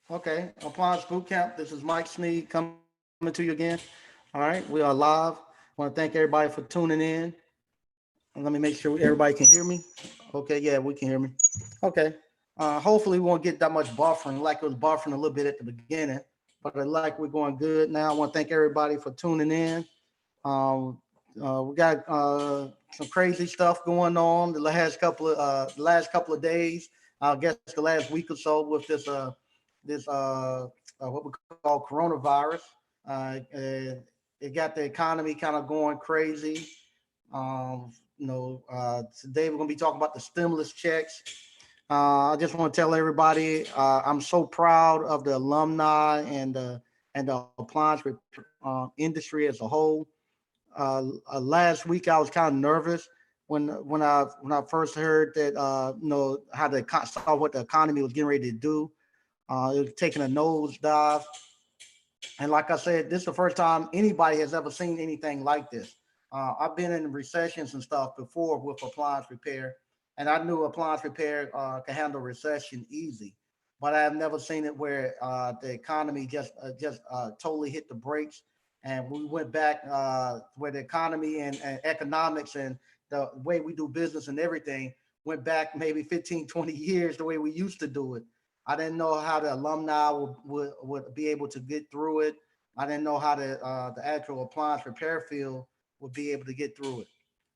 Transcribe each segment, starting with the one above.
Okay, Appliance Boot Camp. This is Mike Sneed coming to you again. All right, we are live. Want to thank everybody for tuning in. Let me make sure everybody can hear me. Okay, yeah, we can hear me. Okay. Hopefully, we won't get that much buffering like it was buffering a little bit at the beginning, but like we're going good now. I want to thank everybody for tuning in. Um, we got some crazy stuff going on the last couple of days. I guess the last week or so with this what we call coronavirus. It got the economy kind of going crazy. Today we're gonna be talking about the stimulus checks. I just want to tell everybody I'm so proud of the alumni and the appliance industry as a whole. Last week I was kind of nervous when I first heard that how saw what the economy was getting ready to do. It was taking a nosedive, and like I said, this is the first time anybody has ever seen anything like this. I've been in recessions and stuff before with appliance repair, and I knew appliance repair could handle recession easy, but I have never seen it where the economy just totally hit the brakes, and we went back where the economy and economics and the way we do business and everything went back maybe 15, 20 years the way we used to do it. I didn't know how the alumni would be able to get through it. I didn't know how the actual appliance repair field would be able to get through it.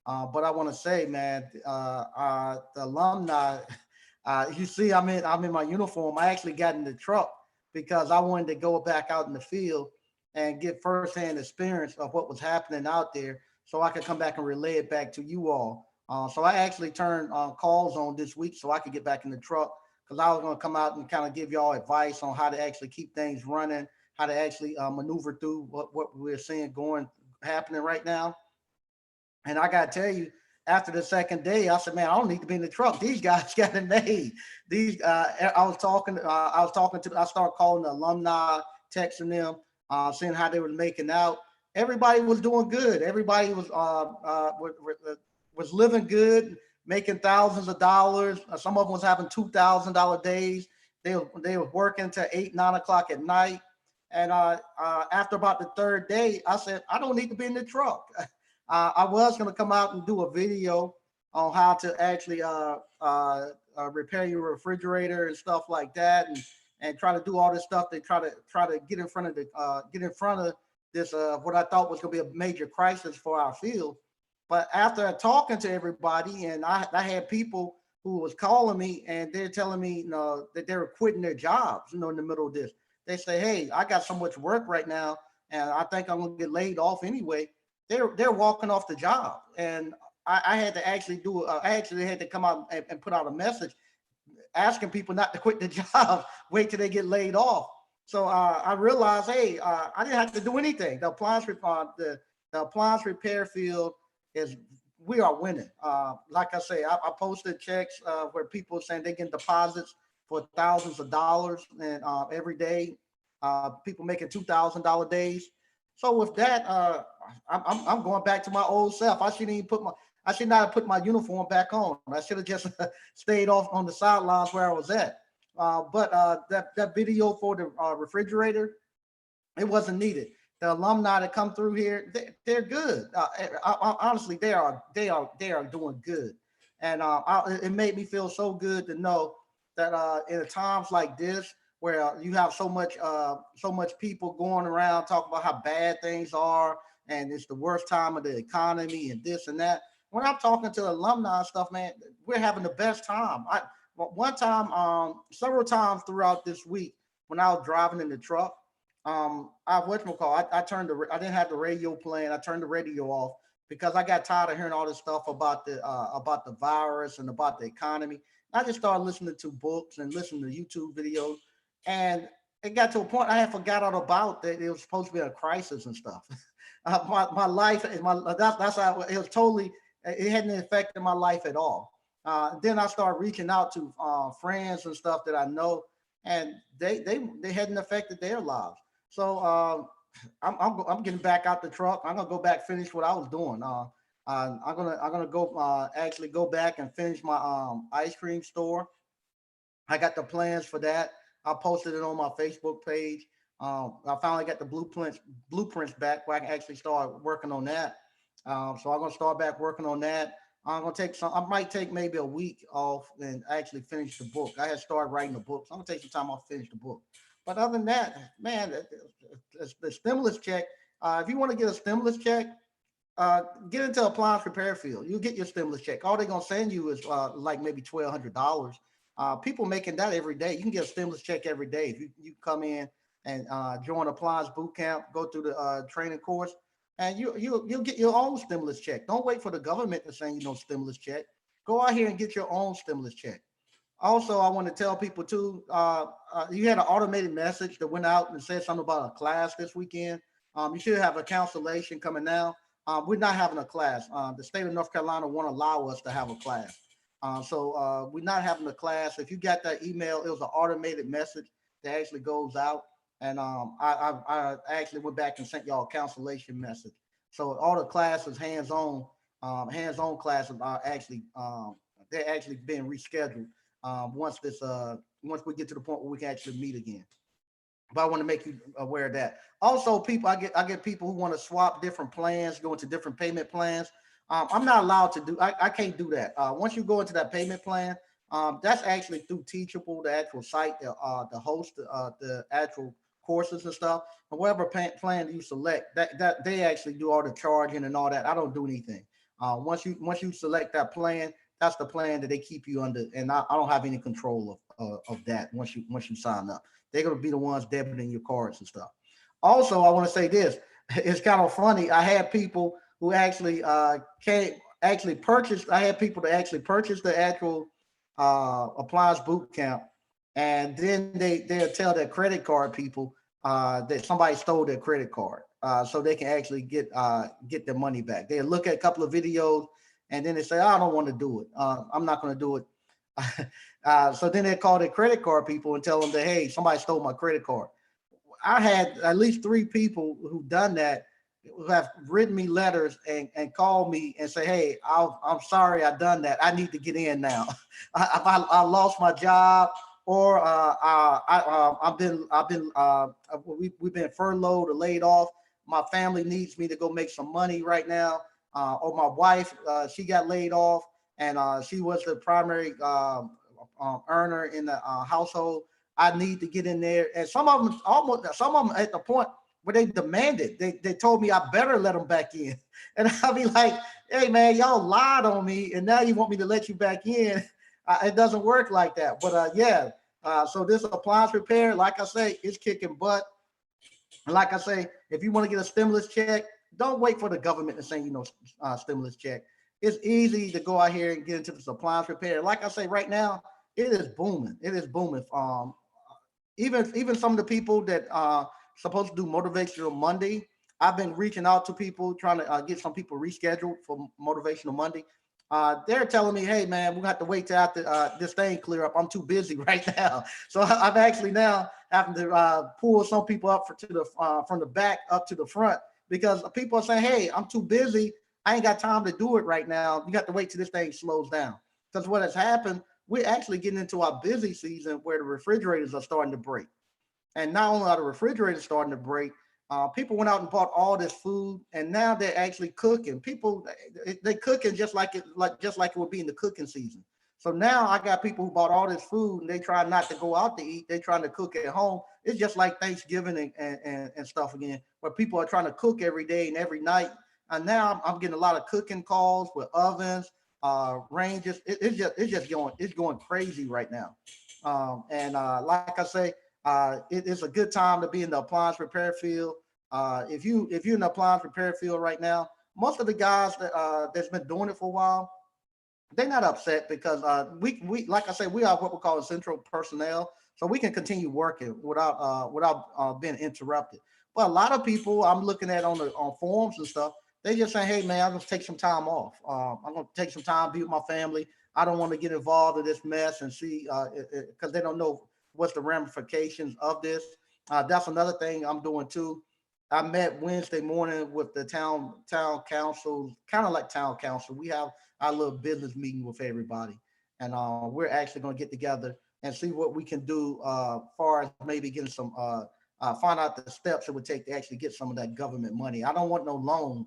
But I want to say, man, the alumni. You see, I'm in my uniform. I actually got in the truck because I wanted to go back out in the field and get firsthand experience of what was happening out there, so I could come back and relay it back to you all. So I actually turned calls on this week so I could get back in the truck because I was going to come out and kind of give y'all advice on how to actually keep things running, how to actually maneuver through what we're seeing going happening right now. And I gotta tell you, after the second day, I said, "Man, I don't need to be in the truck. These guys got it made." I was talking to. I started calling the alumni, texting them, seeing how they were making out. Everybody was doing good. Everybody was living good, making thousands of dollars. Some of them was having $2,000 days. They were working till 8, 9 o'clock at night. And after about the third day, I said, "I don't need to be in the truck." I was going to come out and do a video on how to actually repair your refrigerator and stuff like that, and try to do all this stuff. They try to get in front of this what I thought was going to be a major crisis for our field. But after talking to everybody, and I had people who was calling me and they're telling me, that they were quitting their jobs, in the middle of this. They say, "Hey, I got so much work right now, and I think I'm gonna get laid off anyway." They're walking off the job, and I had to actually I actually had to come out and put out a message asking people not to quit the job, wait till they get laid off. So I realized, hey, I didn't have to do anything. The appliance repair field is we are winning. Like I say, I posted checks where people are saying they get deposits for thousands of dollars, and every day, people making $2,000 days. So with that, I'm going back to my old self. I should not have put my uniform back on. I should have just stayed off on the sidelines where I was at. But that video for the refrigerator, it wasn't needed. The alumni that come through here, they're good. Honestly, they are doing good, and it made me feel so good to know that in times like this, where you have so much people going around talking about how bad things are, and it's the worst time of the economy and this and that. When I'm talking to alumni and stuff, man, we're having the best time. One time, several times throughout this week, when I was driving in the truck, I whatchamacall, I didn't have the radio playing. I turned the radio off because I got tired of hearing all this stuff about the virus and about the economy. I just started listening to books and listening to YouTube videos, and it got to a point I had forgot all about that it was supposed to be a crisis and stuff. My life is my that's how it was totally. It hadn't affected my life at all. Then I started reaching out to friends and stuff that I know, and they hadn't affected their lives. So I'm getting back out the truck. I'm gonna go back finish what I was doing. I'm gonna go actually go back and finish my ice cream store. I got the plans for that. I posted it on my Facebook page. I finally got the blueprints back where I can actually start working on that. So I'm gonna start back working on that. I'm gonna take some. I might take maybe a week off and actually finish the book. I had started writing the book, so I'm gonna take some time off to finish the book. But other than that, man, the stimulus check. If you want to get a stimulus check, get into appliance repair field. You get your stimulus check. All they're gonna send you is like maybe $1,200. People making that every day. You can get a stimulus check every day if you come in and join appliance boot camp, go through the training course, and you'll get your own stimulus check. Don't wait for the government to send you no stimulus check. Go out here and get your own stimulus check. Also, I want to tell people too. You had an automated message that went out and said something about a class this weekend. You should have a cancellation coming now. We're not having a class. The state of North Carolina won't allow us to have a class. So we're not having a class. If you got that email, it was an automated message that actually goes out. And I actually went back and sent y'all a cancellation message. So all the classes, hands-on classes are actually they're actually being rescheduled once we get to the point where we can actually meet again. But I want to make you aware of that. Also, people, I get people who want to swap different plans, go into different payment plans. I'm not allowed to do. I can't do that. Once you go into that payment plan, that's actually through Teachable, the actual site, the host, the actual courses and stuff. And whatever plan you select, that they actually do all the charging and all that. I don't do anything. Once you select that plan, that's the plan that they keep you under, and I don't have any control of that. Once you sign up, they're gonna be the ones debiting your cards and stuff. Also, I want to say this. It's kind of funny. I had people who actually came actually purchased. I had people that actually purchased the actual appliance boot camp, and then they'll tell their credit card people that somebody stole their credit card, so they can actually get their money back. They look at a couple of videos, and then they say, "Oh, I don't want to do it. I'm not going to do it." So then they call their credit card people and tell them that, hey, somebody stole my credit card. I had at least three people who've done that, who have written me letters and called me and say, hey, I'm sorry I done that. I need to get in now. I lost my job, or we've been furloughed or laid off. My family needs me to go make some money right now. Or my wife, she got laid off, and she was the primary earner in the household. I need to get in there. And some of them at the point where they demanded, they told me I better let them back in. And I'll be like, hey man, y'all lied on me, and now you want me to let you back in. It doesn't work like that. But yeah, so this appliance repair, like I say, is kicking butt. And like I say, if you want to get a stimulus check, don't wait for the government to send you no stimulus check. It's easy to go out here and get into the appliance repair. Like I say, right now, it is booming. It is booming. Even some of the people that supposed to do motivational Monday, I've been reaching out to people trying to get some people rescheduled for motivational Monday. They're telling me, hey man, we're gonna have to wait till after this thing clear up. I'm too busy right now. So I'm actually now having to pull some people up to the from the back up to the front, because people are saying, hey, I'm too busy. I ain't got time to do it right now. You got to wait till this thing slows down. Because what has happened, we're actually getting into our busy season where the refrigerators are starting to break. And not only are the refrigerators starting to break, people went out and bought all this food, and now they're actually cooking. People they cooking just like it would be in the cooking season. So now I got people who bought all this food, and they try not to go out to eat. They trying to cook at home. It's just like Thanksgiving and stuff again, where people are trying to cook every day and every night. And now I'm getting a lot of cooking calls with ovens, ranges. It's going crazy right now. And like I say, it's a good time to be in the appliance repair field. If you're in the appliance repair field right now, most of the guys that's been doing it for a while, they're not upset, because we like I say, we are what we call essential personnel, so we can continue working without being interrupted. But a lot of people I'm looking at on forums and stuff, they just say, hey man, I'm gonna take some time off. I'm gonna take some time, be with my family. I don't want to get involved in this mess and see, because they don't know what's the ramifications of this. That's another thing I'm doing too. I met Wednesday morning with the town council, kind of like town council. We have our little business meeting with everybody, and we're actually going to get together. and see what we can do far as maybe getting some find out the steps it would take to actually get some of that government money. I don't want no loan.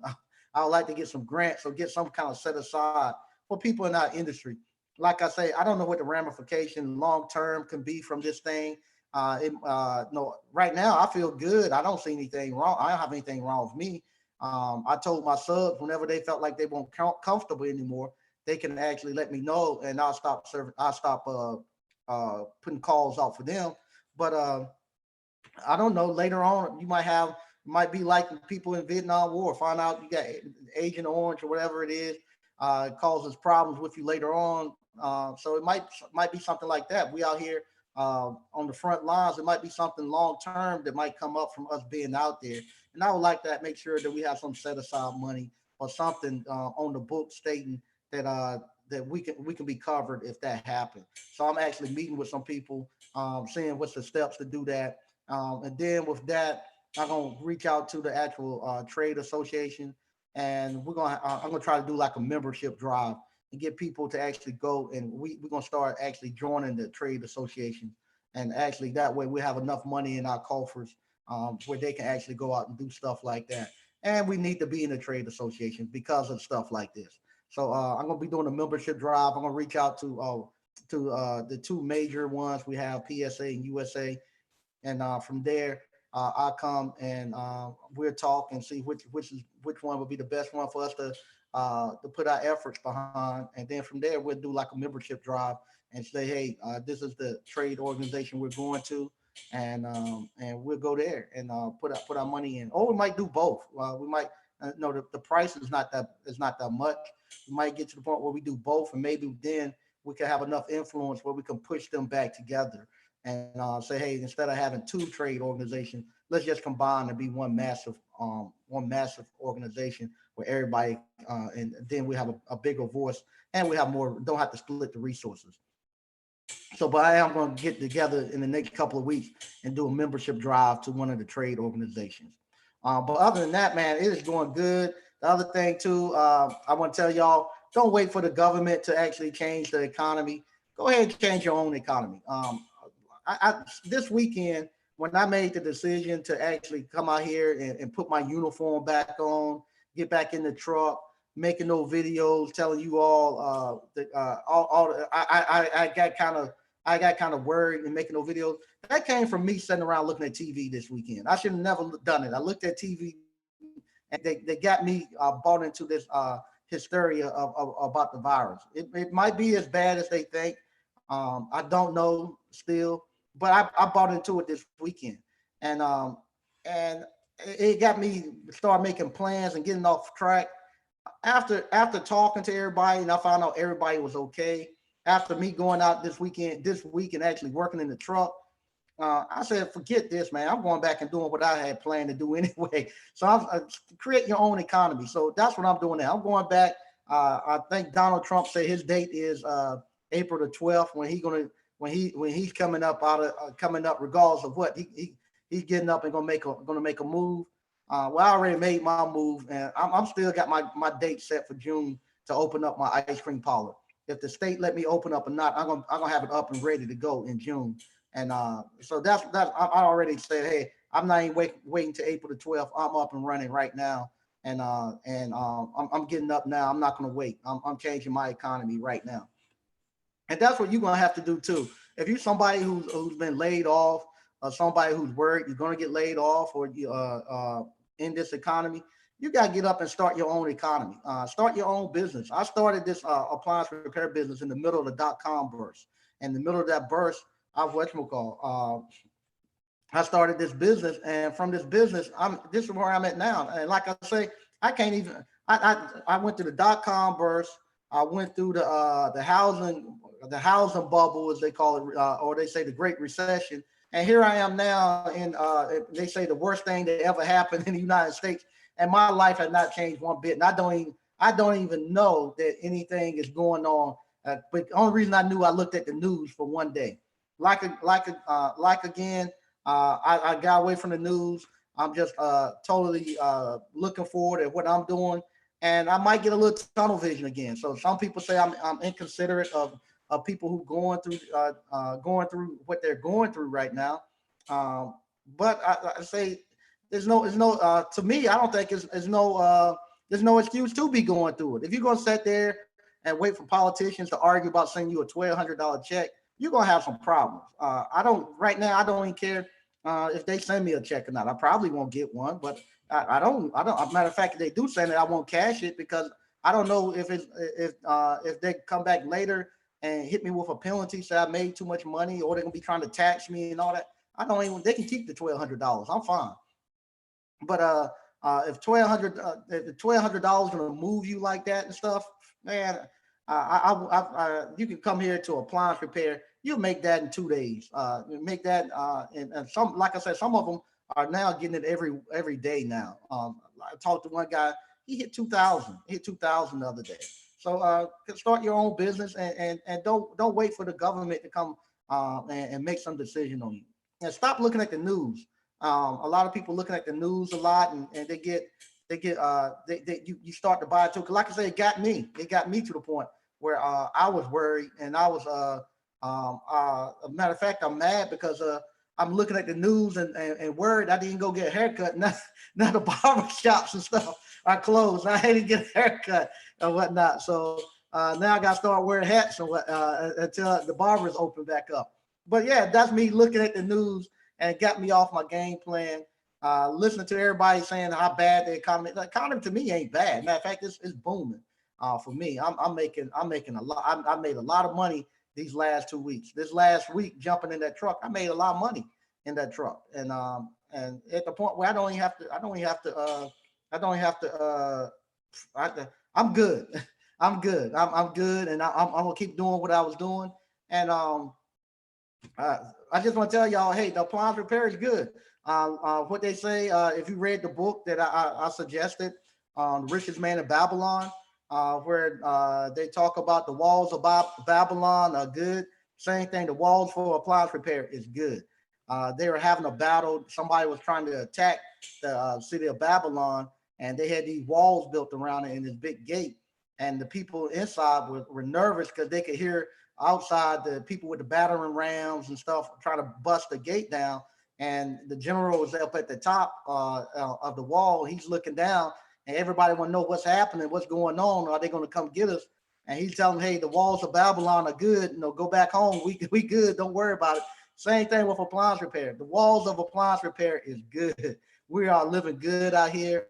I would like to get some grants or get some kind of set aside for people in our industry. Like I say, I don't know what the ramification long term can be from this thing. No, right now I feel good. I don't see anything wrong. I don't have anything wrong with me. I told my subs whenever they felt like they weren't comfortable anymore, they can actually let me know, and I'll stop serving. I'll stop putting calls out for them. But I don't know. Later on, you might be like people in Vietnam War. Find out you got Agent Orange or whatever it is. It causes problems with you later on. So it might be something like that. We out here on the front lines. It might be something long term that might come up from us being out there. And I would like to make sure that we have some set aside money or something on the book stating that that we can be covered if that happens. So I'm actually meeting with some people, seeing what's the steps to do that. And then with that, I'm gonna reach out to the actual trade association, and I'm gonna try to do like a membership drive and get people to actually go, and we're gonna start actually joining the trade association, and actually that way we have enough money in our coffers where they can actually go out and do stuff like that. And we need to be in the trade association because of stuff like this. So I'm gonna be doing a membership drive. I'm gonna reach out to the two major ones we have, PSA and USA, and from there I'll come and we'll talk and see which one would be the best one for us to put our efforts behind, and then from there we'll do like a membership drive and say, hey, this is the trade organization we're going to, and we'll go there and put our money in. Or we might do both. We might no, the price is not that much. We might get to the point where we do both, and maybe then we can have enough influence where we can push them back together and say, hey, instead of having two trade organizations, let's just combine and be one massive organization where everybody, and then we have a bigger voice, and we have more. Don't have to split the resources. So, but I am going to get together in the next couple of weeks and do a membership drive to one of the trade organizations. But other than that, man, it is going good. The other thing too, I want to tell y'all, don't wait for the government to actually change the economy. Go ahead and change your own economy. This weekend, when I made the decision to actually come out here and put my uniform back on, get back in the truck, making those videos, telling you all that I got kind of worried and making those videos. That came from me sitting around looking at TV this weekend. I should have never done it. I looked at TV and they got me bought into this hysteria about the virus. It might be as bad as they think. I don't know still, but I bought into it this weekend, and and it got me start making plans and getting off track. After talking to everybody, and I found out everybody was okay. After me going out this week, and actually working in the truck, I said, forget this, man. I'm going back and doing what I had planned to do anyway. So I'm create your own economy. So that's what I'm doing now. I'm going back. I think Donald Trump said his date is April the 12th when he's coming up coming up regardless of what he's getting up and gonna make a move. Well, I already made my move, and I'm still got my date set for June to open up my ice cream parlor. If the state let me open up or not, I'm gonna have it up and ready to go in June. And so that's I already said, hey, I'm not even waiting to April the 12th. I'm up and running right now, and I'm getting up now. I'm not gonna wait. I'm changing my economy right now, and that's what you're gonna have to do too. If you're somebody who's been laid off, or somebody who's worried you're gonna get laid off, or in this economy, you got to get up and start your own economy. Start your own business. I started this appliance repair business in the middle of the dot-com burst. In the middle of that burst, I started this business, and from this business, this is where I'm at now. And like I say, I can't even. I went through the dot-com burst. I went through the housing bubble, as they call it, or they say the Great Recession. And here I am now, and they say the worst thing that ever happened in the United States, and my life has not changed one bit. And I don't even know that anything is going on. But the only reason I knew, I looked at the news for one day. Like again, I got away from the news. I'm just totally looking forward at what I'm doing, and I might get a little tunnel vision again. So some people say I'm inconsiderate of of people who going through what they're going through right now. Um, but I say there's no to me, I don't think there's no excuse to be going through it. If you're gonna sit there and wait for politicians to argue about sending you a $1,200 check, you're gonna have some problems. I don't right now. I don't even care if they send me a check or not. I probably won't get one, but I don't. As a matter of fact, if they do send it, I won't cash it because I don't know if they come back later and hit me with a penalty, say I made too much money, or they're gonna be trying to tax me and all that. I don't even. They can keep the $1,200. I'm fine. But if $1,200 gonna move you like that and stuff, man, you can come here to appliance repair. You'll make that in 2 days. You make that, and some, like I said, some of them are now getting it every day now. I talked to one guy. He hit 2,000. He hit 2,000 the other day. So start your own business and don't wait for the government to come and make some decision on you. And stop looking at the news. A lot of people looking at the news a lot, and you start to buy it too. Cause like I said, it got me to the point where I was worried, and I was a matter of fact, I'm mad because I'm looking at the news and worried I didn't go get a haircut. Now the barber shops and stuff are closed. I had to get a haircut and whatnot. So now I got to start wearing hats and until the barbers open back up. But yeah, that's me looking at the news, and it got me off my game plan. Listening to everybody saying how bad the economy to me ain't bad. Matter of fact, it's booming. For me, I'm making a lot. I made a lot of money these last 2 weeks. This last week, jumping in that truck, I made a lot of money in that truck, and at the point where I don't even have to. I'm good. I'm good. I'm good, and I'm gonna keep doing what I was doing. And I just want to tell y'all, hey, the appliance repair is good. What they say, if you read the book that I suggested, The Richest Man in Babylon, where they talk about the walls of Babylon are good. Same thing, the walls for appliance repair is good. They were having a battle. Somebody was trying to attack the city of Babylon, and they had these walls built around it and this big gate. And the people inside were nervous because they could hear outside the people with the battering rams and stuff trying to bust the gate down. And the general was up at the top of the wall. He's looking down, and everybody want to know what's happening, what's going on. Are they going to come get us? And he's telling them, hey, the walls of Babylon are good. Go back home. We good. Don't worry about it. Same thing with appliance repair. The walls of appliance repair is good. We are living good out here.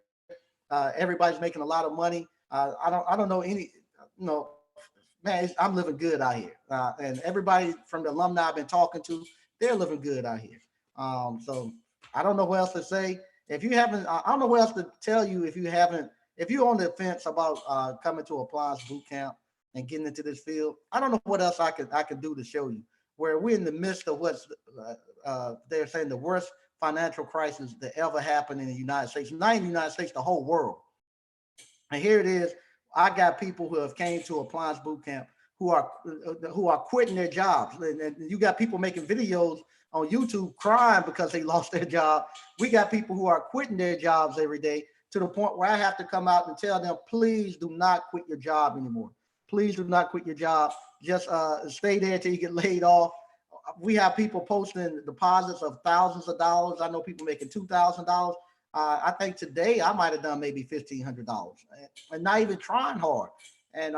Everybody's making a lot of money. I don't know any, man, I'm living good out here. And everybody from the alumni I've been talking to, they're living good out here. So I don't know what else to say. If you haven't, I don't know what else to tell you. If you're on the fence about coming to appliance boot camp and getting into this field, I don't know what else I could do to show you. Where we're in the midst of what's they're saying the worst financial crisis that ever happened in the United States, not in the United States, the whole world. And here it is. I got people who have came to appliance boot camp who are quitting their jobs, and you got people making videos on YouTube crying because they lost their job. We got people who are quitting their jobs every day to the point where I have to come out and tell them, please do not quit your job anymore. Please do not quit your job. Just stay there until you get laid off. We have people posting deposits of thousands of dollars. I know people making $2,000. I think today I might have done maybe $1,500 and not even trying hard. And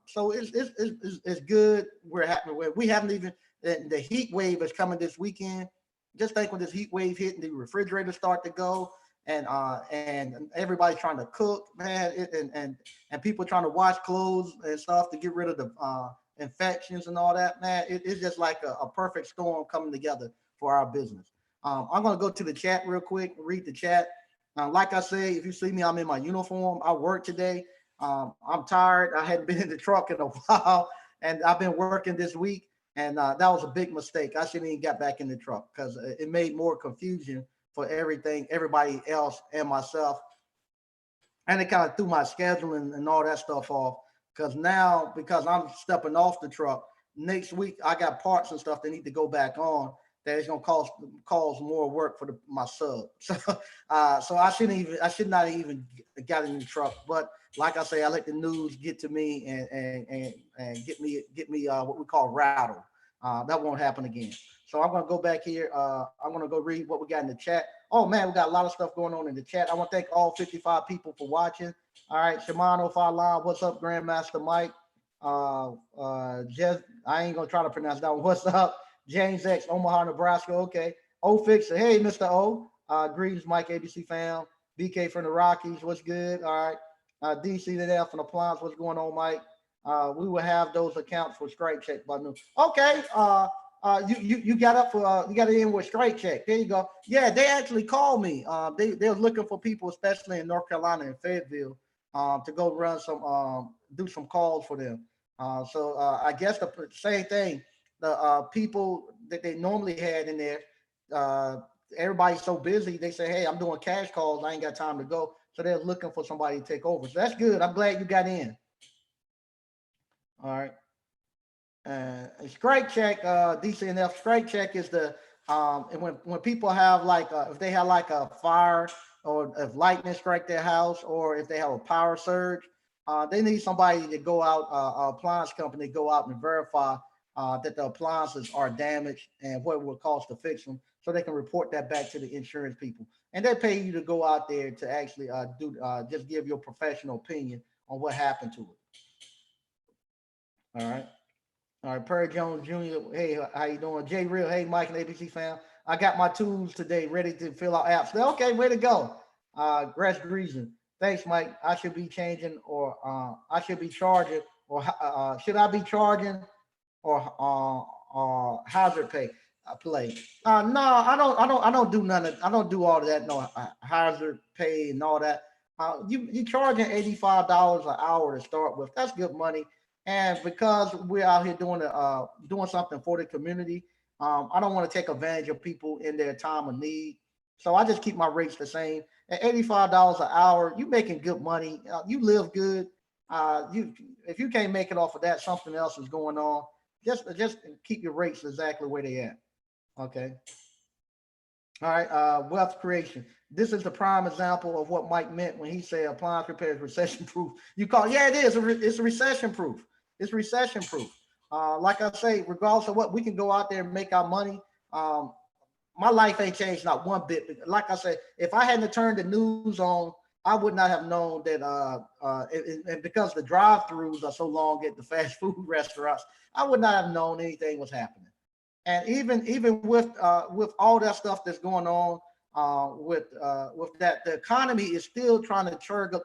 so it's good. We haven't even, the heat wave is coming this weekend. Just think when this heat wave hit and the refrigerators start to go, and everybody's trying to cook, man, and people trying to wash clothes and stuff to get rid of the infections and all that, man. It's just like a perfect storm coming together for our business. I'm going to go to the chat real quick, read the chat. Like I say, if you see me, I'm in my uniform. I work today. I'm tired. I hadn't been in the truck in a while, and I've been working this week, and that was a big mistake. I shouldn't even got back in the truck because it made more confusion for everybody else and myself. And it kind of threw my scheduling and all that stuff off because I'm stepping off the truck. Next week, I got parts and stuff that need to go back on. that it's gonna cause more work for my sub. So I should not even got in the truck. But like I say, I let the news get to me and get me what we call rattled. That won't happen again. So I'm gonna go back here. I'm gonna go read what we got in the chat. Oh man, we got a lot of stuff going on in the chat. I want to thank all 55 people for watching. All right, Shimano Fala, what's up, Grandmaster Mike? Just I ain't gonna try to pronounce that one. What's up, James X, Omaha, Nebraska? Okay, O Fixer, hey, Mr. O. Greetings, Mike, ABC fam. BK from the Rockies, what's good? All right, DC to F from Appliance, what's going on, Mike? We will have those accounts for strike check by noon. Okay, you got up for you got it in with strike check. There you go. Yeah, they actually called me. They're looking for people, especially in North Carolina and Fayetteville, to go run some do some calls for them. So I guess the same thing. The people that they normally had in there, uh, everybody's so busy. They say, "Hey, I'm doing cash calls. I ain't got time to go." So they're looking for somebody to take over. So that's good. I'm glad you got in. All right. Strike check, DCNF strike check is the and when people have like if they have like a fire or if lightning strike their house or if they have a power surge, they need somebody to go out, appliance company go out and verify that the appliances are damaged and what it will cost to fix them, so they can report that back to the insurance people, and they pay you to go out there to actually do just give your professional opinion on what happened to it. All right. All right, Perry Jones Jr. Hey, how you doing? Jay Real. Hey, Mike and ABC fam. I got my tools today ready to fill out apps. Okay, way to go. Grass Reason. Thanks, Mike. I should be changing or I should be charging or should I be charging or hazard pay play? No, I don't do none of. I don't do all of that. No hazard pay and all that. You charging $85 an hour to start with. That's good money. And because we're out here doing something for the community, I don't want to take advantage of people in their time of need. So I just keep my rates the same. At $85 an hour, you making good money. You live good. You if you can't make it off of that, something else is going on. Just keep your rates exactly where they at. Okay. All right. Wealth creation. This is the prime example of what Mike meant when he said appliance repair is recession proof. You call yeah, it is. It's recession proof. It's recession proof. Like I say, regardless of what, we can go out there and make our money. My life ain't changed not one bit. Like I said, if I hadn't turned the news on, I would not have known that. And because the drive-throughs are so long at the fast food restaurants, I would not have known anything was happening. And even with all that stuff that's going on with that, the economy is still trying to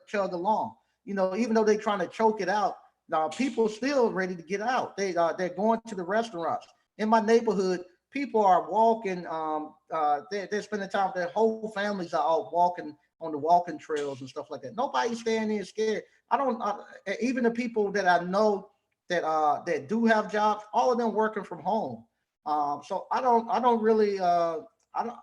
chug along. You know, even though they're trying to choke it out, now people still ready to get out. They're going to the restaurants. In my neighborhood, people are walking. They're spending time. Their whole families are out walking on the walking trails and stuff like that. Nobody's staying there scared. I don't. Even the people that I know that do have jobs, all of them working from home. So I don't really. I don't.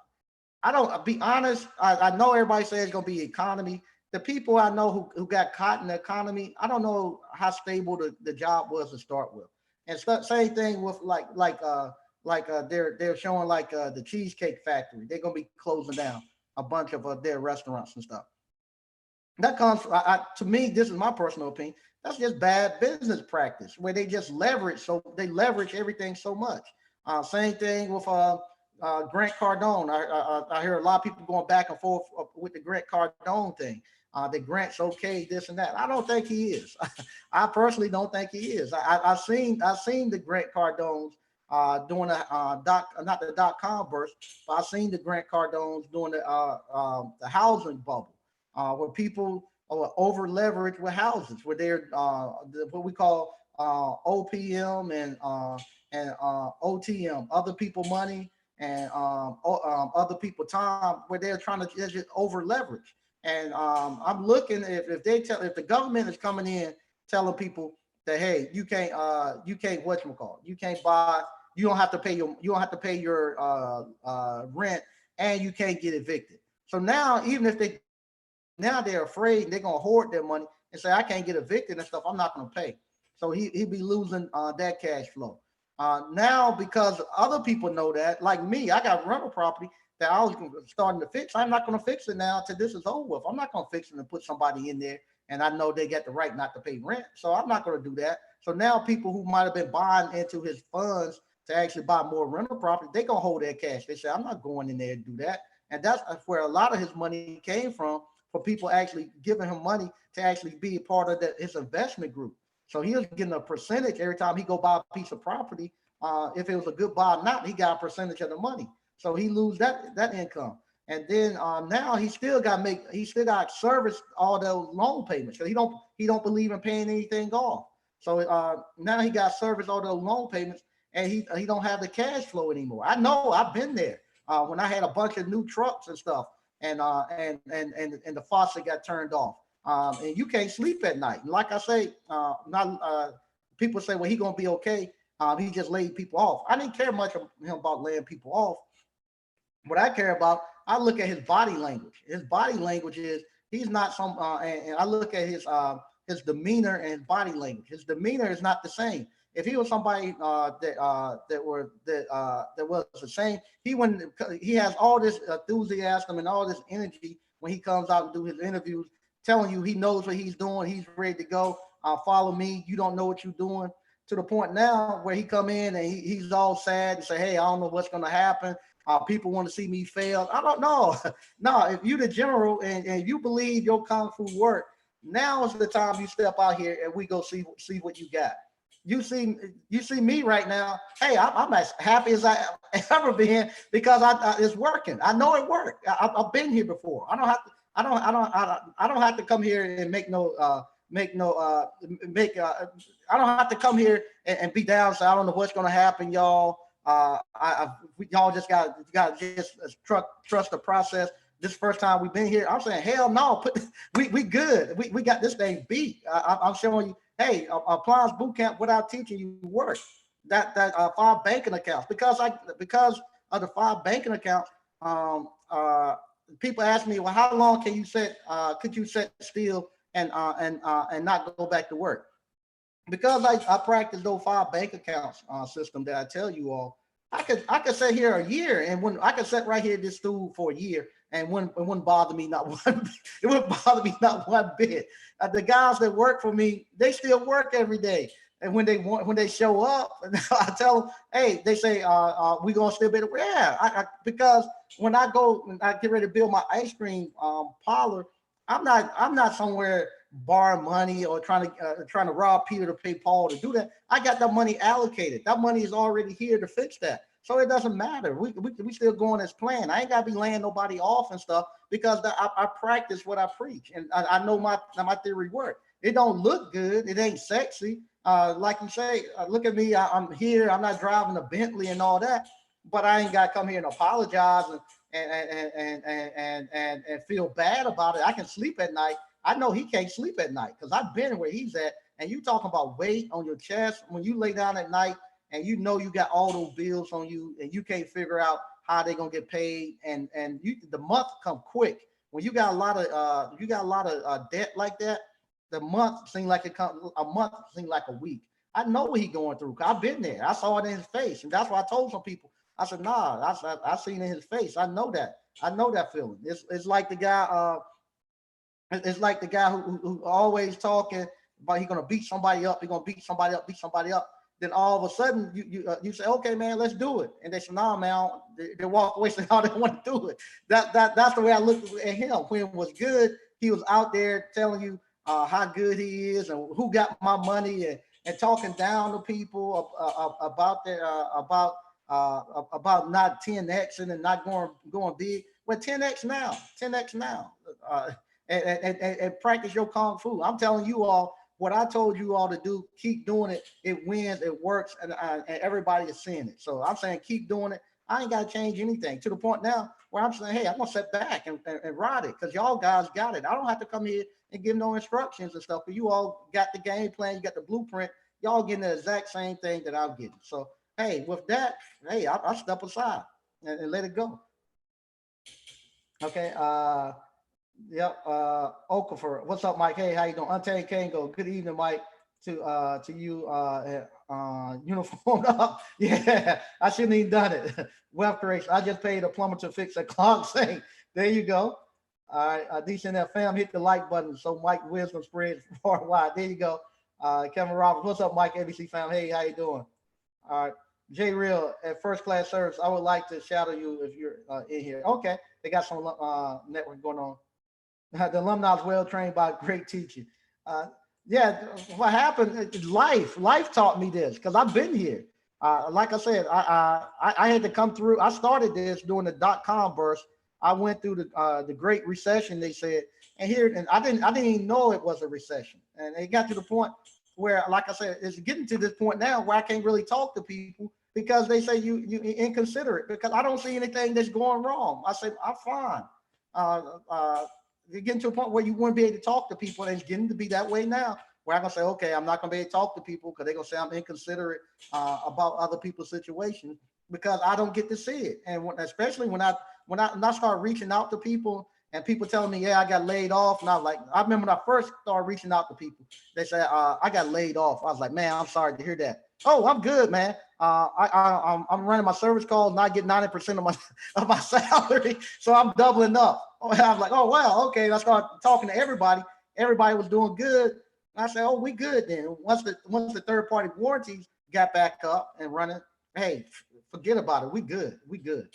I don't be honest. I know everybody says it's gonna be economy. The people I know who got caught in the economy, I don't know how stable the job was to start with. And same thing with they're showing like the Cheesecake Factory. They're gonna be closing down a bunch of their restaurants and stuff. That comes to me. This is my personal opinion. That's just bad business practice where they just leverage. So they leverage everything so much. Same thing with Grant Cardone. I hear a lot of people going back and forth with the Grant Cardone thing. That Grant's okay, this and that. I don't think he is. I personally don't think he is. I've seen the Grant Cardones doing not the .com burst, but I've seen the Grant Cardones doing the housing bubble, where people are over leveraged with houses, where they're what we call OPM and OTM, other people money and other people time, where they're trying to just over leverage. And I'm looking if the government is coming in telling people that hey, you can't whatchamacallit, you can't buy, you don't have to pay your rent, and you can't get evicted. So now even if they're afraid, they're gonna hoard their money and say I can't get evicted and stuff, I'm not gonna pay. So he'd be losing that cash flow. Now, because other people know that, like me, I got rental property that I was starting to fix. I'm not going to fix it now till this is over with. I'm not going to fix it and put somebody in there, and I know they got the right not to pay rent. So I'm not going to do that. So now people who might have been buying into his funds to actually buy more rental property, they going to hold their cash. They say, I'm not going in there to do that. And that's where a lot of his money came from, for people actually giving him money to actually be a part of his investment group. So he was getting a percentage every time he go buy a piece of property. If it was a good buy or not, he got a percentage of the money. So he lose that income. And then now he still got service all those loan payments. So he don't believe in paying anything off. So now he got service all those loan payments, and he don't have the cash flow anymore. I know, I've been there when I had a bunch of new trucks and stuff, and the faucet got turned off. And you can't sleep at night. And like I say, not people say, well, he gonna be okay. He just laid people off. I didn't care much of him about laying people off. What I care about, I look at his body language. His body language is he's not some, and I look at his demeanor and his body language. His demeanor is not the same. If he was somebody that was the same, he wouldn't. He has all this enthusiasm and all this energy when he comes out and do his interviews, telling you he knows what he's doing. He's ready to go. Follow me. You don't know what you're doing. To the point now where he come in and he's all sad and say, hey, I don't know what's going to happen. People want to see me fail. I don't know. No, if you the general and you believe your kung fu work, now is the time you step out here and we go see what you got. You see me right now. Hey, I'm as happy as I ever been because it's working. I know it worked. I've been here before. I don't have to. I don't have to come here and make no I don't have to come here and be down. So I don't know what's going to happen, y'all. Y'all just got just trust the process. This first time we've been here, I'm saying hell no. We good. We got this thing beat. I'm showing you. Hey, Appliance boot camp without teaching you work. That 5 banking accounts because of the 5 banking accounts. People ask me, well, how long can you could you set still and not go back to work? Because I practice those 5 bank accounts system that I tell you all. I could sit here a year, and when I could sit right here at this stool for a year, and it wouldn't bother me not one. It wouldn't bother me not one bit. The guys that work for me, they still work every day. And when they show up, I tell them, hey, they say, we gonna still be able to, yeah. Because when I get ready to build my ice cream parlor, I'm not somewhere borrowing money or trying to rob Peter to pay Paul to do that. I got that money allocated. That money is already here to fix that. So it doesn't matter. We still going as planned. I ain't got to be laying nobody off and stuff because I practice what I preach, and I know my theory work. It don't look good. It ain't sexy. Like you say, look at me. I'm here. I'm not driving a Bentley and all that, but I ain't got to come here and apologize and feel bad about it. I can sleep at night. I know he can't sleep at night because I've been where he's at. And you talking about weight on your chest when you lay down at night and you know you got all those bills on you and you can't figure out how they're gonna get paid, and the month come quick. When you got a lot of debt like that, the month seems like a month seems like a week. I know what he's going through. I've been there. I saw it in his face, and that's why I told some people. I said, nah, I seen it in his face. I know that. I know that feeling. It's like the guy. It's like the guy who always talking about he's gonna beat somebody up. He's gonna beat somebody up. Then all of a sudden you say, okay, man, let's do it. And they say, nah, man, they walk away saying, oh, they want to do it. That's the way I looked at him. When it was good, he was out there telling you how good he is and who got my money and talking down to people about not 10Xing and not going big. Well, 10X now. And practice your kung fu. I'm telling you all what I told you all to do. Keep doing it. It wins. It works, and everybody is seeing it. So I'm saying keep doing it. I ain't got to change anything to the point now where I'm saying, hey, I'm gonna sit back and ride it because y'all guys got it. I don't have to come here and give no instructions and stuff. But you all got the game plan. You got the blueprint. Y'all getting the exact same thing that I'm getting. So hey, with that, hey, I'll step aside and let it go. Okay. Yep. Okafor. What's up, Mike? Hey, how you doing? Untamed Kango. Good evening, Mike. to you uniformed up. Yeah, I shouldn't even done it. Wealth creation. I just paid a plumber to fix a clock sink. There you go. All right, DCNF fam, hit the like button so Mike wisdom spreads far and wide. There you go. Kevin Roberts, what's up, Mike? ABC fam, hey, how you doing? All right, J Real at First Class Service. I would like to shadow you if you're in here. Okay, they got some network going on. The alumni is well trained by a great teacher. Uh, yeah, what happened? Life taught me this because I've been here. Like I said, I had to come through. I started this during the .com burst. I went through the Great Recession. They said, and here, and I didn't even know it was a recession. And it got to the point where, like I said, it's getting to this point now where I can't really talk to people because they say you inconsiderate because I don't see anything that's going wrong. I say I'm fine. You're getting to a point where you wouldn't be able to talk to people, and it's getting to be that way now. Where I'm gonna say, okay, I'm not gonna be able to talk to people because they're gonna say I'm inconsiderate about other people's situations because I don't get to see it, and especially when I start reaching out to people and people telling me, yeah, I got laid off, and I remember when I first started reaching out to people, they said I got laid off. I was like, man, I'm sorry to hear that. Oh, I'm good, man. I'm running my service calls, and I get 90% of my salary, so I'm doubling up. I was like, oh wow, okay. And I started talking to everybody. Everybody was doing good. And I said, oh, we good then. Once the third party warranties got back up and running, hey, forget about it. We good. We good.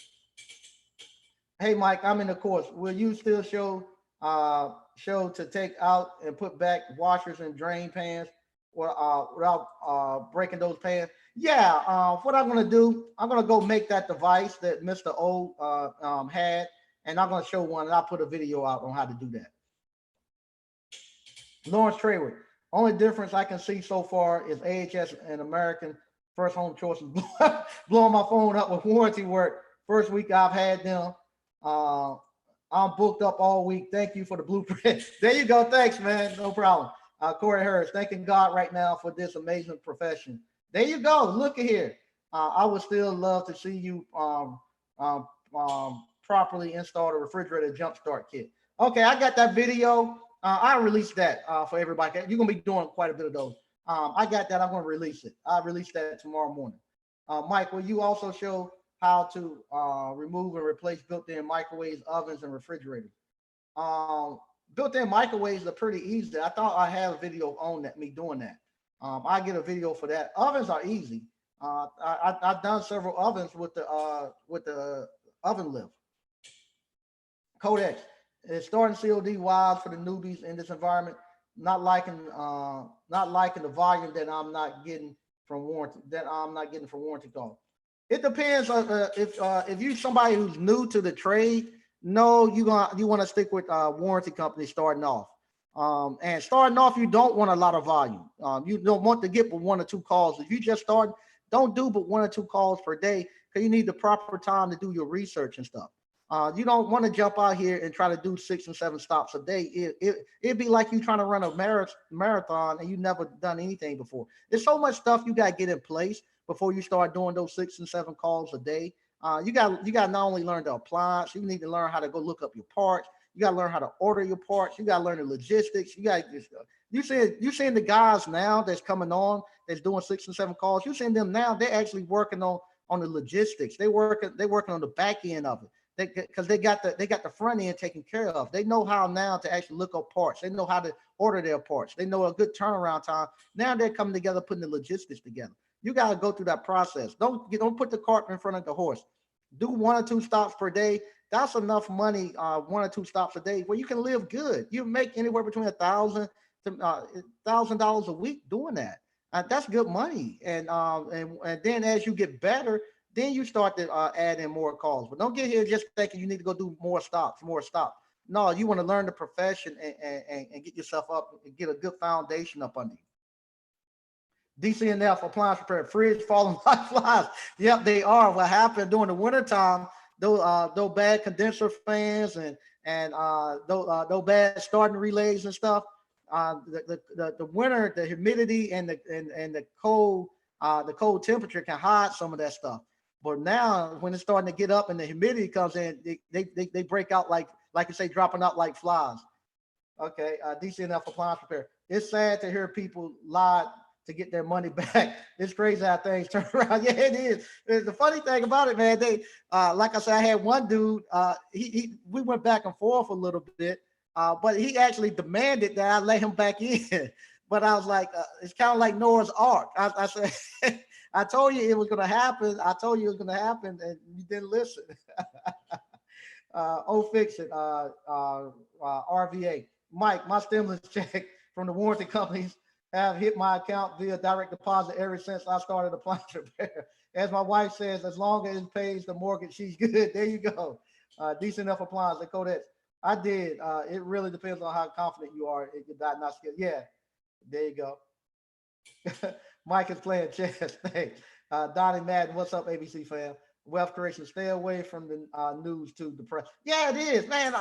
Hey, Mike, I'm in the course. Will you still show to take out and put back washers and drain pans or without breaking those pans? Yeah, what I'm gonna do, I'm gonna go make that device that Mr. O had, and I'm gonna show one, and I'll put a video out on how to do that. Lawrence Trayward, only difference I can see so far is AHS and American First Home Choices blowing my phone up with warranty work. First week I've had them. I'm booked up all week. Thank you for the blueprint. There you go. Thanks, man. No problem. Corey Harris, thanking God right now for this amazing profession. There you go. Look at here. I would still love to see you properly install the refrigerator jumpstart kit. Okay, I got that video. I released that for everybody. You're gonna be doing quite a bit of those. I got that. I'm gonna release it. I'll release that tomorrow morning. Mike, will you also show how to remove and replace built-in microwaves, ovens, and refrigerators? Built-in microwaves are pretty easy. I thought I had a video on that, me doing that. I get a video for that. Ovens are easy. I've done several ovens with the oven lift. Codex is starting COD wild for the newbies in this environment. Not liking the volume that I'm not getting from warranty calls. It depends on if you're somebody who's new to the trade. No, you want to stick with warranty companies starting off. And starting off, you don't want a lot of volume. You don't want to get but 1 or 2 calls. If you just start, don't do but 1 or 2 calls per day because you need the proper time to do your research and stuff. You don't want to jump out here and try to do 6 and 7 stops a day. It'd be like you trying to run a marathon and you never done anything before. There's so much stuff you got to get in place before you start doing those 6 and 7 calls a day. You got not only learn the appliance, you need to learn how to go look up your parts. You got to learn how to order your parts. You got to learn the logistics. You seeing the guys now that's coming on that's doing 6 and 7 calls. You seeing them now? They're actually working on the logistics. They're working on the back end of it. Because they got the front end taken care of. They know how now to actually look up parts. They know how to order their parts. They know a good turnaround time. Now they're coming together, putting the logistics together. You got to go through that process. Don't put the cart in front of the horse. Do 1 or 2 stops per day. That's enough money. 1 or 2 stops a day where you can live good. You make anywhere between $1,000 to $1,000 a week doing that. That's good money. And then as you get better, then you start to add in more calls. But don't get here just thinking you need to go do more stops. No, you want to learn the profession and get yourself up and get a good foundation up under you. DCNF appliance repair, fridge falling like flies. Yep, they are. What happened during the wintertime, those bad condenser fans and those bad starting relays and stuff. The winter, the humidity and the cold temperature can hide some of that stuff. But now when it's starting to get up and the humidity comes in, they break out like you say, dropping out like flies. Okay, DCNF appliance repair. it's sad to hear people lie to get their money back. It's crazy how things turn around. Yeah, it is. The funny thing about it, man, they like I said, I had one dude. He we went back and forth a little bit, but he actually demanded that I let him back in. But I was like, it's kind of like Noah's Ark. I said, I told you it was going to happen. I told you it was going to happen, and you didn't listen. Old Fiction, RVA. Mike, my stimulus check from the warranty companies have hit my account via direct deposit ever since I started applying to repair. As my wife says, as long as it pays the mortgage, she's good. There you go. Decent enough appliance. The Codex. I did. It really depends on how confident you are in your diagnostic. Yeah, there you go. Mike is playing chess. Thanks. Donnie Madden, what's up, ABC fam? Wealth creation, stay away from the news too. The press. Yeah, it is, man.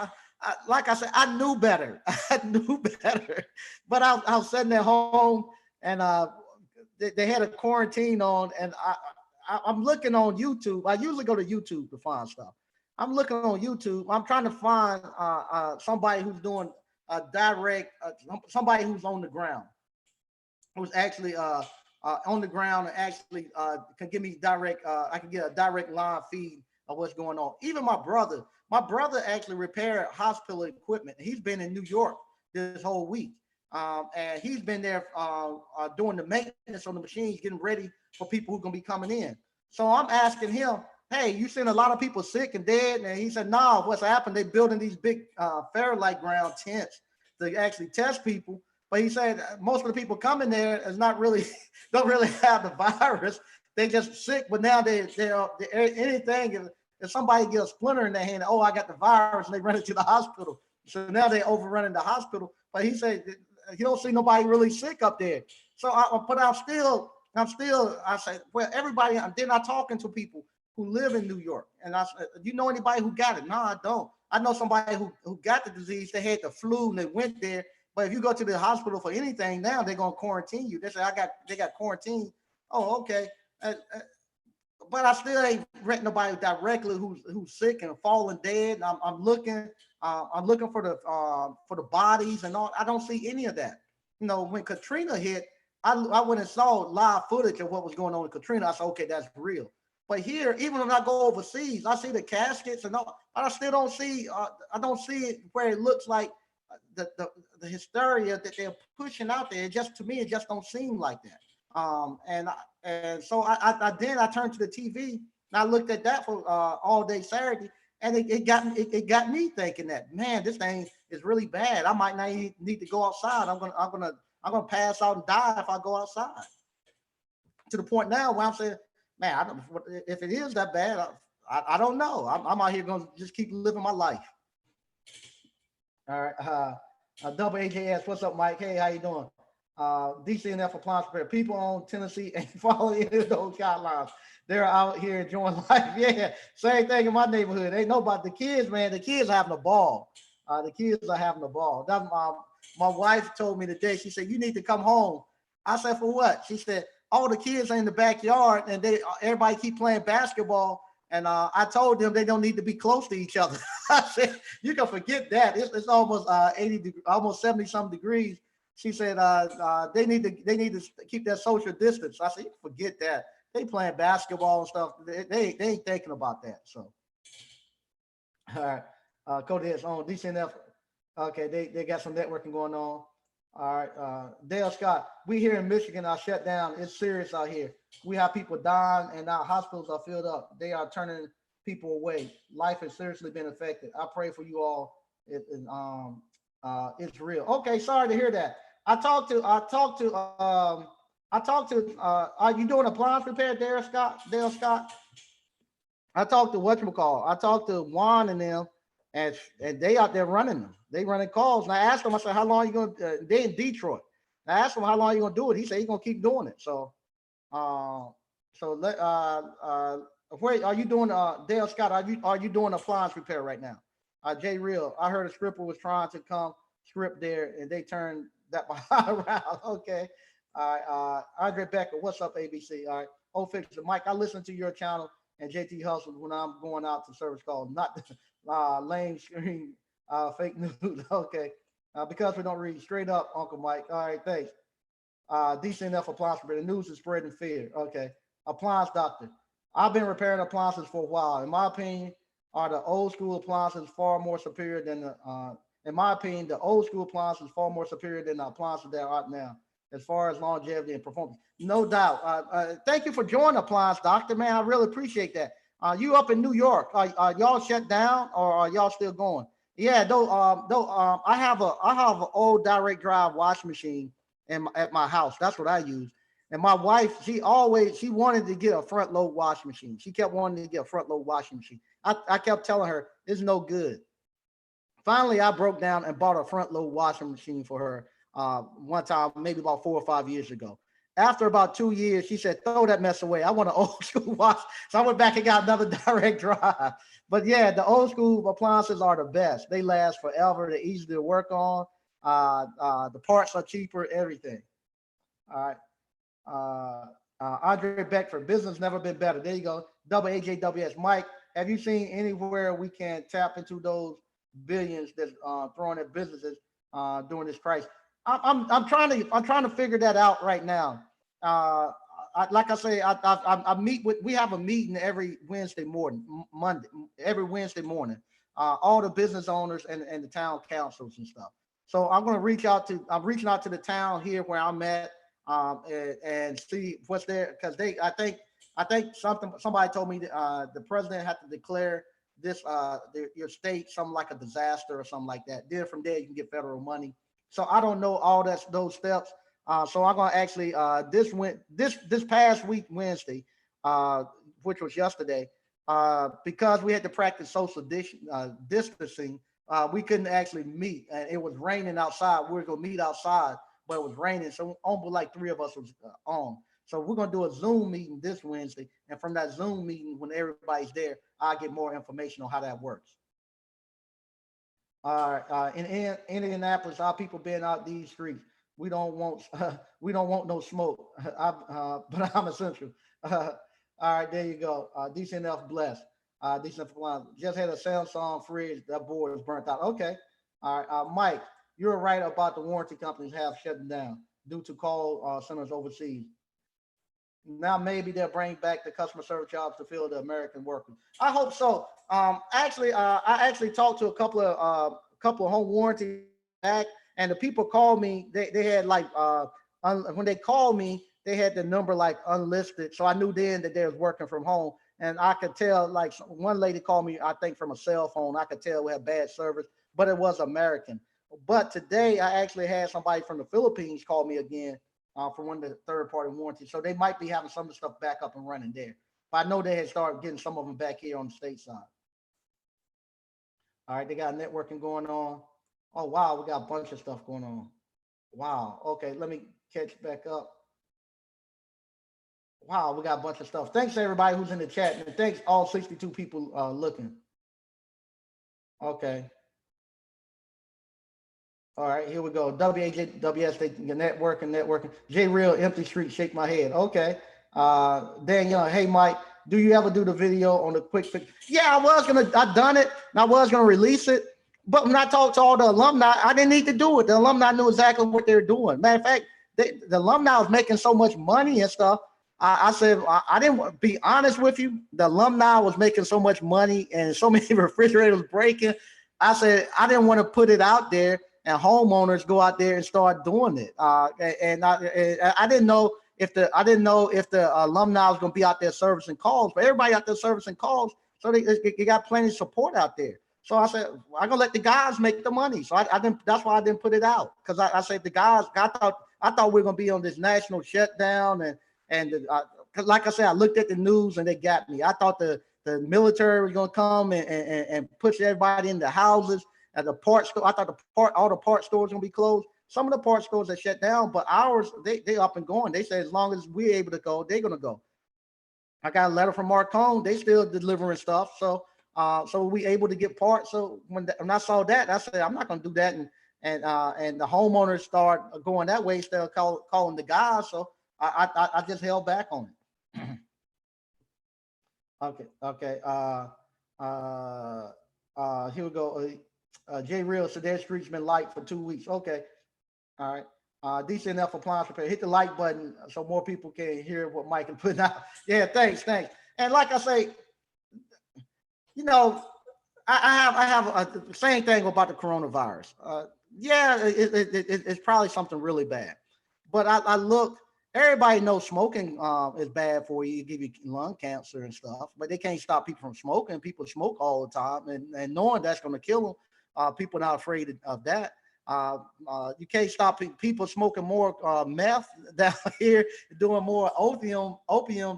Like I said, I knew better. I knew better. But I was sitting at home and they had a quarantine on, and I'm looking on YouTube. I usually go to YouTube to find stuff. I'm looking on YouTube. I'm trying to find somebody who's doing a direct, somebody who's on the ground, who's actually on the ground and actually can give me direct, I can get a direct line feed of what's going on. Even my brother actually repaired hospital equipment. He's been in New York this whole week. And he's been there doing the maintenance on the machines, getting ready for people who are going to be coming in. So I'm asking him, hey, you seen a lot of people sick and dead? And he said, nah, what's happened? They're building these big Fairlight ground tents to actually test people. But he said most of the people coming there is not really, don't really have the virus. They just sick, but now they're anything, if somebody gets a splinter in their hand, oh, I got the virus, and they run it to the hospital. So now they're overrunning the hospital. But he said, you don't see nobody really sick up there. So, I say, well, everybody, they're not talking to people who live in New York. And I said, do you know anybody who got it? No, I don't. I know somebody who got the disease. They had the flu and they went there. But if you go to the hospital for anything now, they're gonna quarantine you. They say they got quarantined. Oh, okay. But I still ain't read nobody directly who's sick and falling dead. I'm looking for the bodies and all. I don't see any of that. You know, when Katrina hit, I went and saw live footage of what was going on with Katrina. I said, okay, that's real. But here, even when I go overseas, I see the caskets and all. I still don't see. I don't see it where it looks like the hysteria that they're pushing out there. It just, to me, it just don't seem like that. And so I turned to the TV and I looked at that for all day Saturday, and it got me thinking that, man, this thing is really bad. I might not need to go outside. I'm gonna pass out and die if I go outside. To the point now where I'm saying, man, I don't, if it is that bad, I don't know. I'm out here gonna just keep living my life. All right. Double AJS, what's up, Mike? Hey, how you doing? DCNF appliance repair. People on Tennessee ain't following any of those guidelines. They're out here enjoying life. Yeah, same thing in my neighborhood. Ain't nobody. The kids, man, the kids are having a ball. The kids are having a ball. That's my wife told me today. She said, you need to come home. I said, for what? She said, all the kids are in the backyard and everybody keep playing basketball. And I told them they don't need to be close to each other. I said, you can forget that. It's almost 80, almost 70 some degrees. She said they need to keep that social distance. I said, you can forget that. They playing basketball and stuff. They ain't thinking about that. So, all right, Codehead's on DCNF. Okay, they got some networking going on. All right, Dale Scott. We here in Michigan are shut down. It's serious out here. We have people dying, and our hospitals are filled up. They are turning people away. Life has seriously been affected. I pray for you all. It's real. Okay, sorry to hear that. I talked to. Are you doing appliance repair, Dale Scott? I talked to whatchamacall. I talked to Juan and them, and they out there running them. They running calls. And I asked them, I said, how long are you going to, they in Detroit. I asked him, how long are you going to do it? He said, he's going to keep doing it. So, wait, are you doing, Dale Scott, are you doing appliance repair right now? Jay Real, I heard a scripper was trying to come script there and they turned that around. Okay. All right. Andre Becker, what's up, ABC? All right. Oh, fix it. Mike, I listen to your channel and JT Hustles when I'm going out to service calls, not lame screen fake news. Okay. because we don't read straight up, Uncle Mike. All right, thanks. DCNF appliance repair. The news is spreading fear. Okay. Appliance doctor. I've been repairing appliances for a while. In my opinion, are the old school appliances far more superior than the in my opinion, the old school appliances far more superior than the appliances that are out now, as far as longevity and performance. No doubt. Thank you for joining Appliance Doctor, man. I really appreciate that. You up in New York? Are y'all shut down or are y'all still going? Yeah, I have an old direct drive washing machine at my house. That's what I use. And my wife, she wanted to get a front load washing machine. She kept wanting to get a front load washing machine. I kept telling her it's no good. Finally, I broke down and bought a front load washing machine for her one time, maybe about 4 or 5 years ago. After about 2 years, she said, throw that mess away. I want an old school wash. So I went back and got another direct drive. But yeah, the old school appliances are the best. They last forever. They're easy to work on. The parts are cheaper, everything. All right. Andre Beckford, business never been better. There you go. WAJWS. Mike, have you seen anywhere we can tap into those billions that's thrown at businesses during this crisis? I'm trying to figure that out right now. Like I say, I meet with. We have a meeting every Wednesday morning, Monday, every Wednesday morning. All the business owners and the town councils and stuff. So I'm going to reach out to. I'm reaching out to the town here where I'm at, and see what's there because I think somebody told me the president had to declare this your state something like a disaster or something like that. Then from there you can get federal money. So I don't know all those steps. So I'm gonna actually this past week Wednesday, which was yesterday, because we had to practice social distancing. We couldn't actually meet, and it was raining outside. We were gonna meet outside, but it was raining, so only like three of us was on. So we're gonna do a Zoom meeting this Wednesday, and from that Zoom meeting, when everybody's there, I'll get more information on how that works. In Indianapolis, our people been out these streets. We don't want we don't want no smoke. But I'm essential. All right, there you go. DCNF blessed. DCNF just had a Samsung fridge. That board is burnt out. Okay. All right, Mike, you're right about the warranty companies have shut down due to call centers overseas. Now maybe they'll bring back the customer service jobs to fill the American workers. I hope so. I actually talked to a couple of home warranty back, and the people called me. They had like when they called me, they had the number like unlisted, so I knew then that they was working from home, and I could tell. Like one lady called me, I think from a cell phone. I could tell we had bad service, but it was American. But today I actually had somebody from the Philippines call me again for one of the third-party warranties. So they might be having some of the stuff back up and running there. But I know they had started getting some of them back here on the state side. All right, they got networking going on. Oh, wow, we got a bunch of stuff going on. Wow, okay, let me catch back up. Wow, we got a bunch of stuff. Thanks to everybody who's in the chat, and thanks all 62 people looking. Okay. All right, here we go. WAJWS, networking. J Real, Empty Street, shake my head. Okay. Daniel, hey Mike, do you ever do the video on the quick fix? Yeah, I done it, and I was gonna release it. But when I talked to all the alumni, I didn't need to do it. The alumni knew exactly what they were doing. Matter of fact, the alumni was making so much money and stuff. I said, I didn't be honest with you. The alumni was making so much money and so many refrigerators breaking. I said, I didn't want to put it out there and homeowners go out there and start doing it. I didn't know if the alumni was going to be out there servicing calls, but everybody out there servicing calls, so they got plenty of support out there. So I said, I'm gonna let the guys make the money. So I didn't. That's why I didn't put it out, because I said the guys. I thought we were gonna be on this national shutdown, because like I said, I looked at the news and they got me. I thought the military was gonna come and push everybody in the houses. At the part store, I thought all the part stores gonna be closed. Some of the part stores are shut down, but ours they up and going. They say as long as we're able to go, they're gonna go. I got a letter from Marcone. They still delivering stuff, so we able to get parts. So when I saw that, I said I'm not gonna do that, and the homeowners start going that way instead of calling the guys. So I just held back on it. Okay. Here we go. J Real said their street's been light for 2 weeks. Okay. All right. Decent enough appliance repair. Hit the like button so more people can hear what Mike is putting out. Yeah, thanks. And like I say, you know, I have the same thing about the coronavirus. Yeah, it's probably something really bad. But I look, everybody knows smoking is bad for you, give you lung cancer and stuff, but they can't stop people from smoking. People smoke all the time, and knowing that's going to kill them, people not afraid of that. You can't stop people smoking more meth down here, doing more opium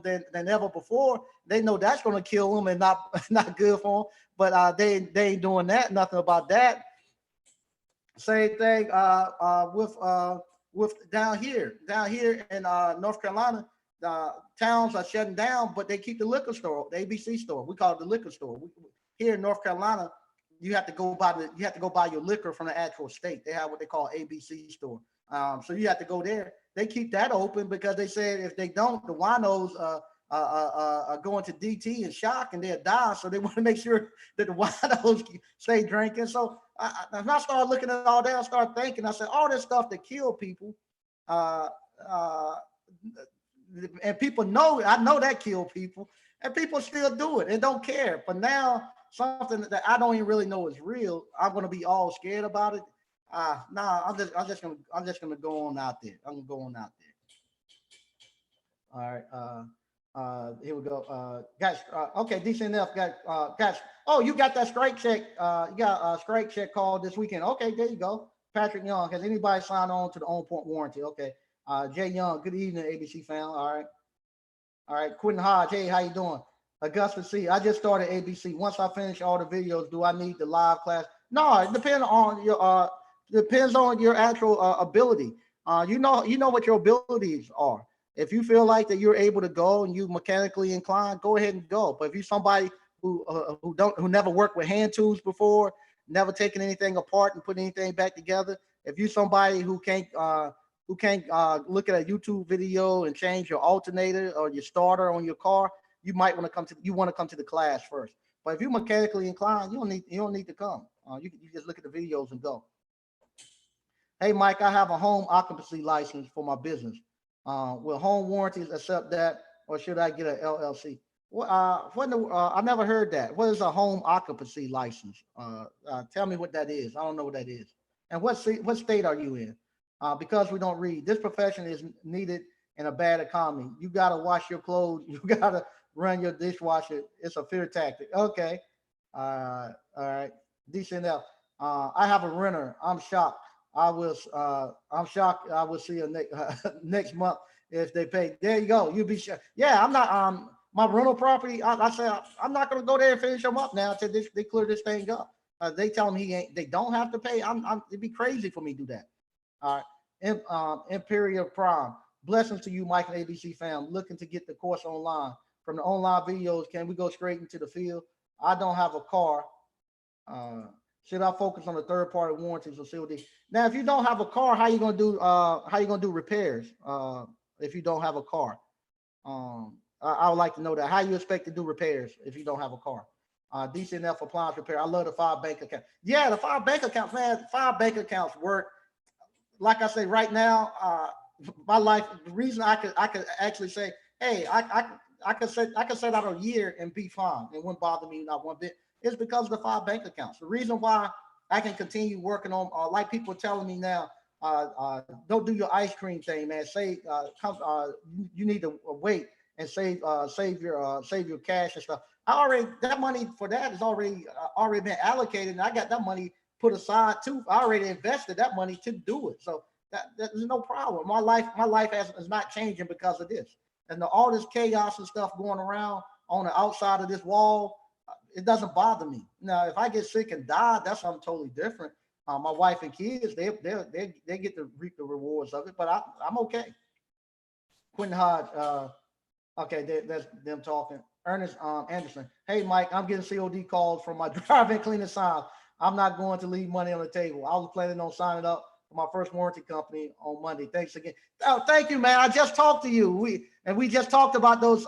than ever before. They know that's going to kill them and not good for them. But they ain't doing that. Nothing about that. Same thing with down here in North Carolina. Towns are shutting down, but they keep the liquor store, the ABC store. We call it the liquor store. Here in North Carolina, you have to go buy your liquor from the actual state. They have what they call ABC store. So you have to go there. They keep that open because they said if they don't, the winos are going to DT and shock and they'll die. So they want to make sure that the winos stay drinking. So I started looking at all that. I started thinking. I said, all this stuff that kill people, and people know. I know that kill people, and people still do it and don't care. But now something that I don't even really know is real, I'm gonna be all scared about it. Nah, I'm just gonna go on out there. I'm gonna go on out there. All right. Here we go. Guys, okay, decent enough. Guys. Oh, you got that strike check. You got a strike check called this weekend. Okay, there you go. Patrick Young. Has anybody signed on to the on point warranty? Okay. Jay Young. Good evening, ABC fam. All right. All right. Quentin Hodge. Hey, how you doing? Augusta C. I just started ABC. Once I finish all the videos, do I need the live class? No, it depends on your actual ability. You know what your abilities are. If you feel like that you're able to go and you mechanically inclined, go ahead and go. But if you're somebody who never worked with hand tools before, never taken anything apart and put anything back together, if you're somebody who can't look at a YouTube video and change your alternator or your starter on your car, you might want to come to the class first. But if you're mechanically inclined, you don't need to come. You just look at the videos and go. Hey, Mike, I have a home occupancy license for my business. Will home warranties accept that, or should I get an LLC? I never heard that. What is a home occupancy license? Tell me what that is. I don't know what that is. And what state are you in? Because we don't read. This profession is needed in a bad economy. You got to wash your clothes. You got to run your dishwasher. It's a fear tactic. Okay. All right. Decent enough. I have a renter. I'm shocked. I'm shocked. I will see you next month if they pay. There you go. You'll be sure. Yeah, I'm not. My rental property. I say I'm not going to go there and finish them up now until they clear this thing up. They tell him they don't have to pay. It'd be crazy for me to do that. All right. Imperial Prime. Blessings to you, Mike and ABC fam. Looking to get the course online. From the online videos, can we go straight into the field? I don't have a car. Should I focus on the third-party warranties or COD? Now, if you don't have a car, how you gonna do repairs? If you don't have a car, I would like to know that. How you expect to do repairs if you don't have a car? DCNF appliance repair. I love the 5 bank account. Yeah, the 5 bank accounts, man. 5 bank accounts work. Like I say, right now, my life. The reason I could actually say, hey, I could set out a year and be fine. It wouldn't bother me not one bit. It's because of the 5 bank accounts. The reason why I can continue working on, like people telling me now, don't do your ice cream thing, man. You need to wait and save your cash and stuff. That money for that is already been allocated, and I got that money put aside too. I already invested that money to do it, so there's no problem. My life is not changing because of this, and all this chaos and stuff going around on the outside of this wall. It doesn't bother me. Now, if I get sick and die, that's something totally different. My wife and kids, they get to reap the rewards of it, but I'm okay. Quentin Hodge, okay, that's them talking. Ernest Anderson, hey Mike, I'm getting COD calls from my driving cleaning signs. I'm not going to leave money on the table. I was planning on signing up for my first warranty company on Monday. Thanks again. Oh, thank you, man. I just talked to you. We just talked about those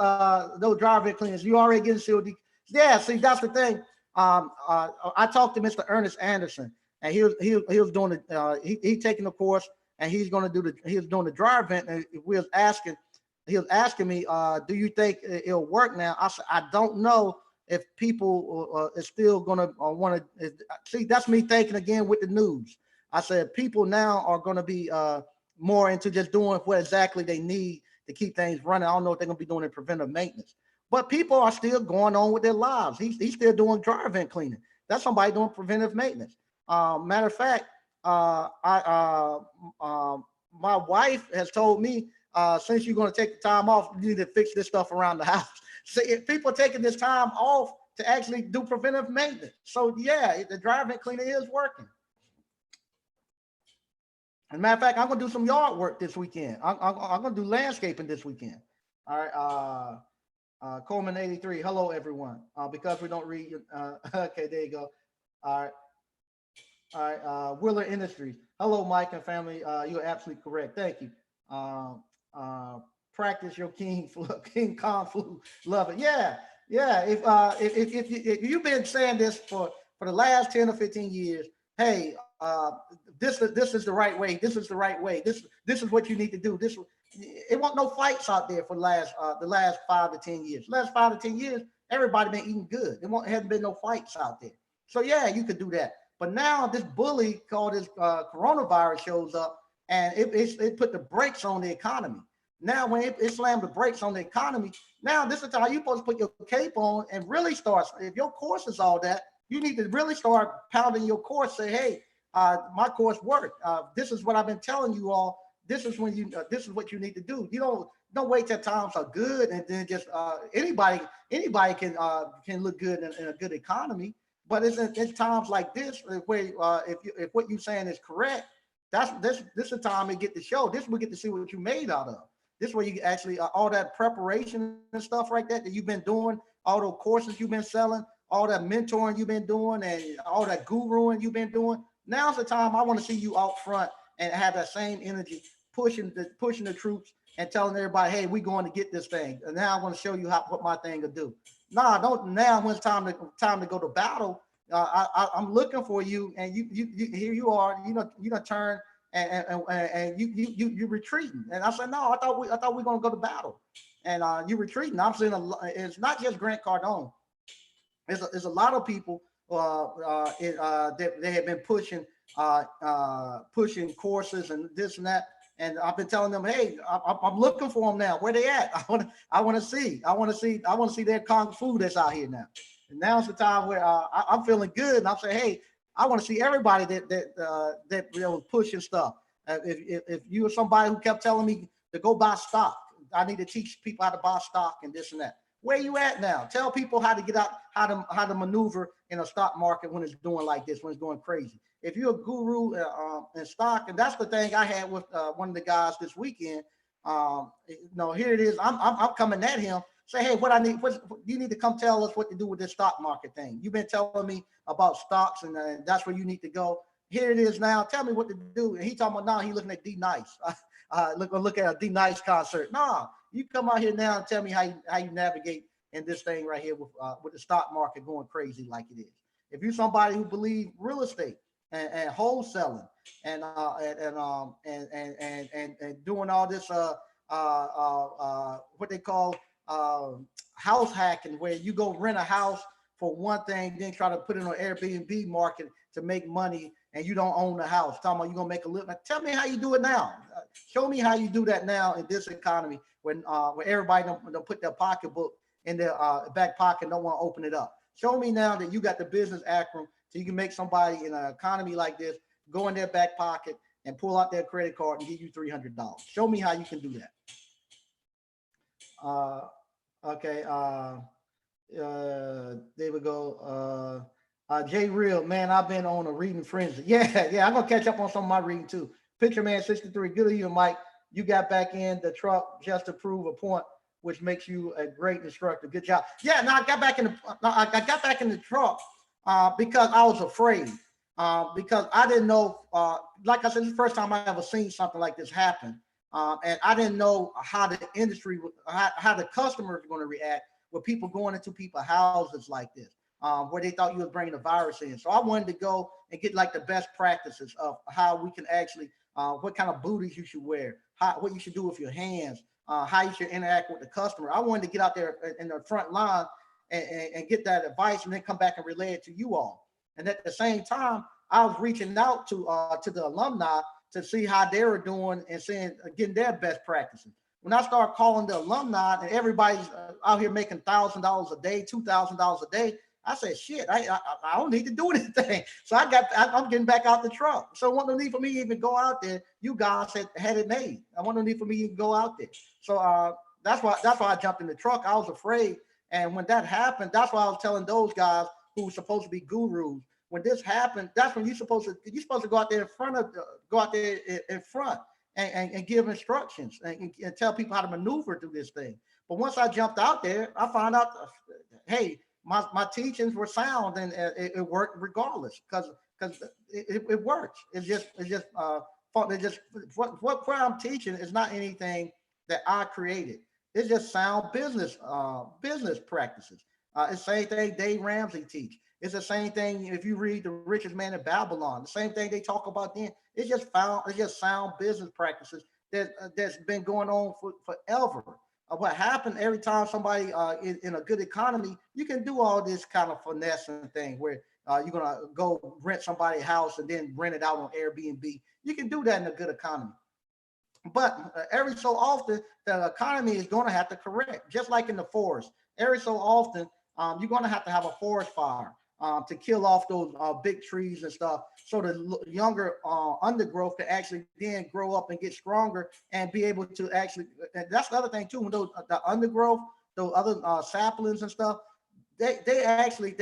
driving cleaners. You already getting COD. Yeah, see, that's the thing. I talked to Mr. Ernest Anderson, and he was doing he taking the course, and he was doing the dryer vent, and he was asking me, do you think it'll work now? I said, I don't know if people is still gonna want to see. That's me thinking again with the news. I said people now are going to be more into just doing what exactly they need to keep things running. I don't know if they're going to be doing it preventive maintenance, but people are still going on with their lives. He's still doing dryer vent cleaning. That's somebody doing preventive maintenance. Matter of fact, my wife has told me, since you're going to take the time off, you need to fix this stuff around the house. So if people are taking this time off to actually do preventive maintenance. So yeah, the dryer vent cleaner is working. As a matter of fact, I'm gonna do some yard work this weekend. I'm gonna do landscaping this weekend. All right. Coleman 83. Hello, everyone. Because we don't read. Okay, there you go. All right. All right. Willer Industries. Hello, Mike and family. You're absolutely correct. Thank you. Practice your King Kong flu. Love it. Yeah. Yeah. If you've been saying this for the last 10 or 15 years, hey, this is the right way. This is the right way. This is what you need to do. It won't no fights out there for the last 5 to 10 years. Last 5 to 10 years, everybody been eating good. Hasn't been no fights out there. So yeah, you could do that. But now this bully called this coronavirus shows up, and it put the brakes on the economy. Now when it slammed the brakes on the economy, now this is how you're supposed to put your cape on and really start. If your course is all that, you need to really start pounding your course. Say, hey, my course worked. This is what I've been telling you all. This is when this is what you need to do. You don't wait till times are good and then just anybody can look good in a good economy. But it's times like this where if what you're saying is correct, this is the time we get to show. This we get to see what you made out of. This is where you actually all that preparation and stuff like that you've been doing, all those courses you've been selling, all that mentoring you've been doing, and all that guruing you've been doing. Now's the time I want to see you out front and have that same energy, pushing the troops and telling everybody, hey, we're going to get this thing. And now I want to show you what my thing will do. Nah, don't. Now when it's time to go to battle, I'm looking for you, and you here you are. You don't turn and you retreating. And I said, no, I thought we were going to go to battle, and you retreating. I'm saying it's not just Grant Cardone. There's a lot of people that they have been pushing courses and this and that. And I've been telling them, hey, I'm looking for them now. Where they at? I want to see their kung fu that's out here now. And now's the time where I'm feeling good, and I'm saying, hey, I want to see everybody that pushing stuff. If you were somebody who kept telling me to go buy stock, I need to teach people how to buy stock and this and that. Where you at now? Tell people how to get out, how to maneuver in a stock market when it's doing like this, when it's going crazy. If you're a guru in stock, and that's the thing I had with one of the guys this weekend. Here it is. I'm coming at him. Say, hey, what I need? You need to come tell us what to do with this stock market thing. You've been telling me about stocks, and that's where you need to go. Here it is now. Tell me what to do. And he talking about now. He looking at D Nice. Look at a D Nice concert. Nah, you come out here now and tell me how you navigate in this thing right here with the stock market going crazy like it is. If you're somebody who believes real estate and wholesaling and doing all this what they call house hacking, where you go rent a house for one thing, then try to put it on Airbnb market to make money, and you don't own the house. Talking about you're gonna make a living. Tell me how you do it now. Show me how you do that now in this economy when everybody don't put their pocketbook in their back pocket, don't want to open it up. Show me now that you got the business acumen so you can make somebody in an economy like this go in their back pocket and pull out their credit card and give you $300. Show me how you can do that. Okay. There we go. Jay Real, man, I've been on a reading frenzy. Yeah, I'm gonna catch up on some of my reading too. Picture Man 63, good of you, Mike. You got back in the truck just to prove a point, which makes you a great instructor. Good job. Yeah, no, I got back in the truck because I was afraid. Because I didn't know, like I said, this is the first time I ever seen something like this happen. And I didn't know how the industry, how the customers are going to react with people going into people's houses like this. where they thought you was bringing a virus in. So I wanted to go and get like the best practices of how we can actually, what kind of booties you should wear, what you should do with your hands, how you should interact with the customer. I wanted to get out there in the front line and get that advice and then come back and relay it to you all. And at the same time, I was reaching out to the alumni to see how they were doing and saying, getting their best practices. When I start calling the alumni and everybody's out here making $1,000 a day, $2,000 a day, I said, shit, I don't need to do anything. So I'm getting back out the truck. So what no need for me to even go out there. You guys had it made. I want no need for me to even go out there. So that's why I jumped in the truck. I was afraid. And when that happened, that's why I was telling those guys who were supposed to be gurus. When this happened, that's when you're supposed to go out there in front and give instructions and tell people how to maneuver through this thing. But once I jumped out there, I found out, hey, my teachings were sound and it worked regardless because it works. It's just what I'm teaching is not anything that I created. It's just sound business practices. It's the same thing Dave Ramsey teach. It's the same thing if you read The Richest Man in Babylon. The same thing they talk about then. It's just sound business practices that's been going on forever. What happened every time somebody in a good economy, you can do all this kind of finessing thing where you're gonna go rent somebody's house and then rent it out on Airbnb. You can do that in a good economy. But every so often, the economy is going to have to correct, just like in the forest. Every so often, you're going to have a forest fire to kill off those big trees and stuff, so the younger undergrowth can actually then grow up and get stronger and be able to actually. And that's the other thing too. When the undergrowth, those other saplings and stuff, they actually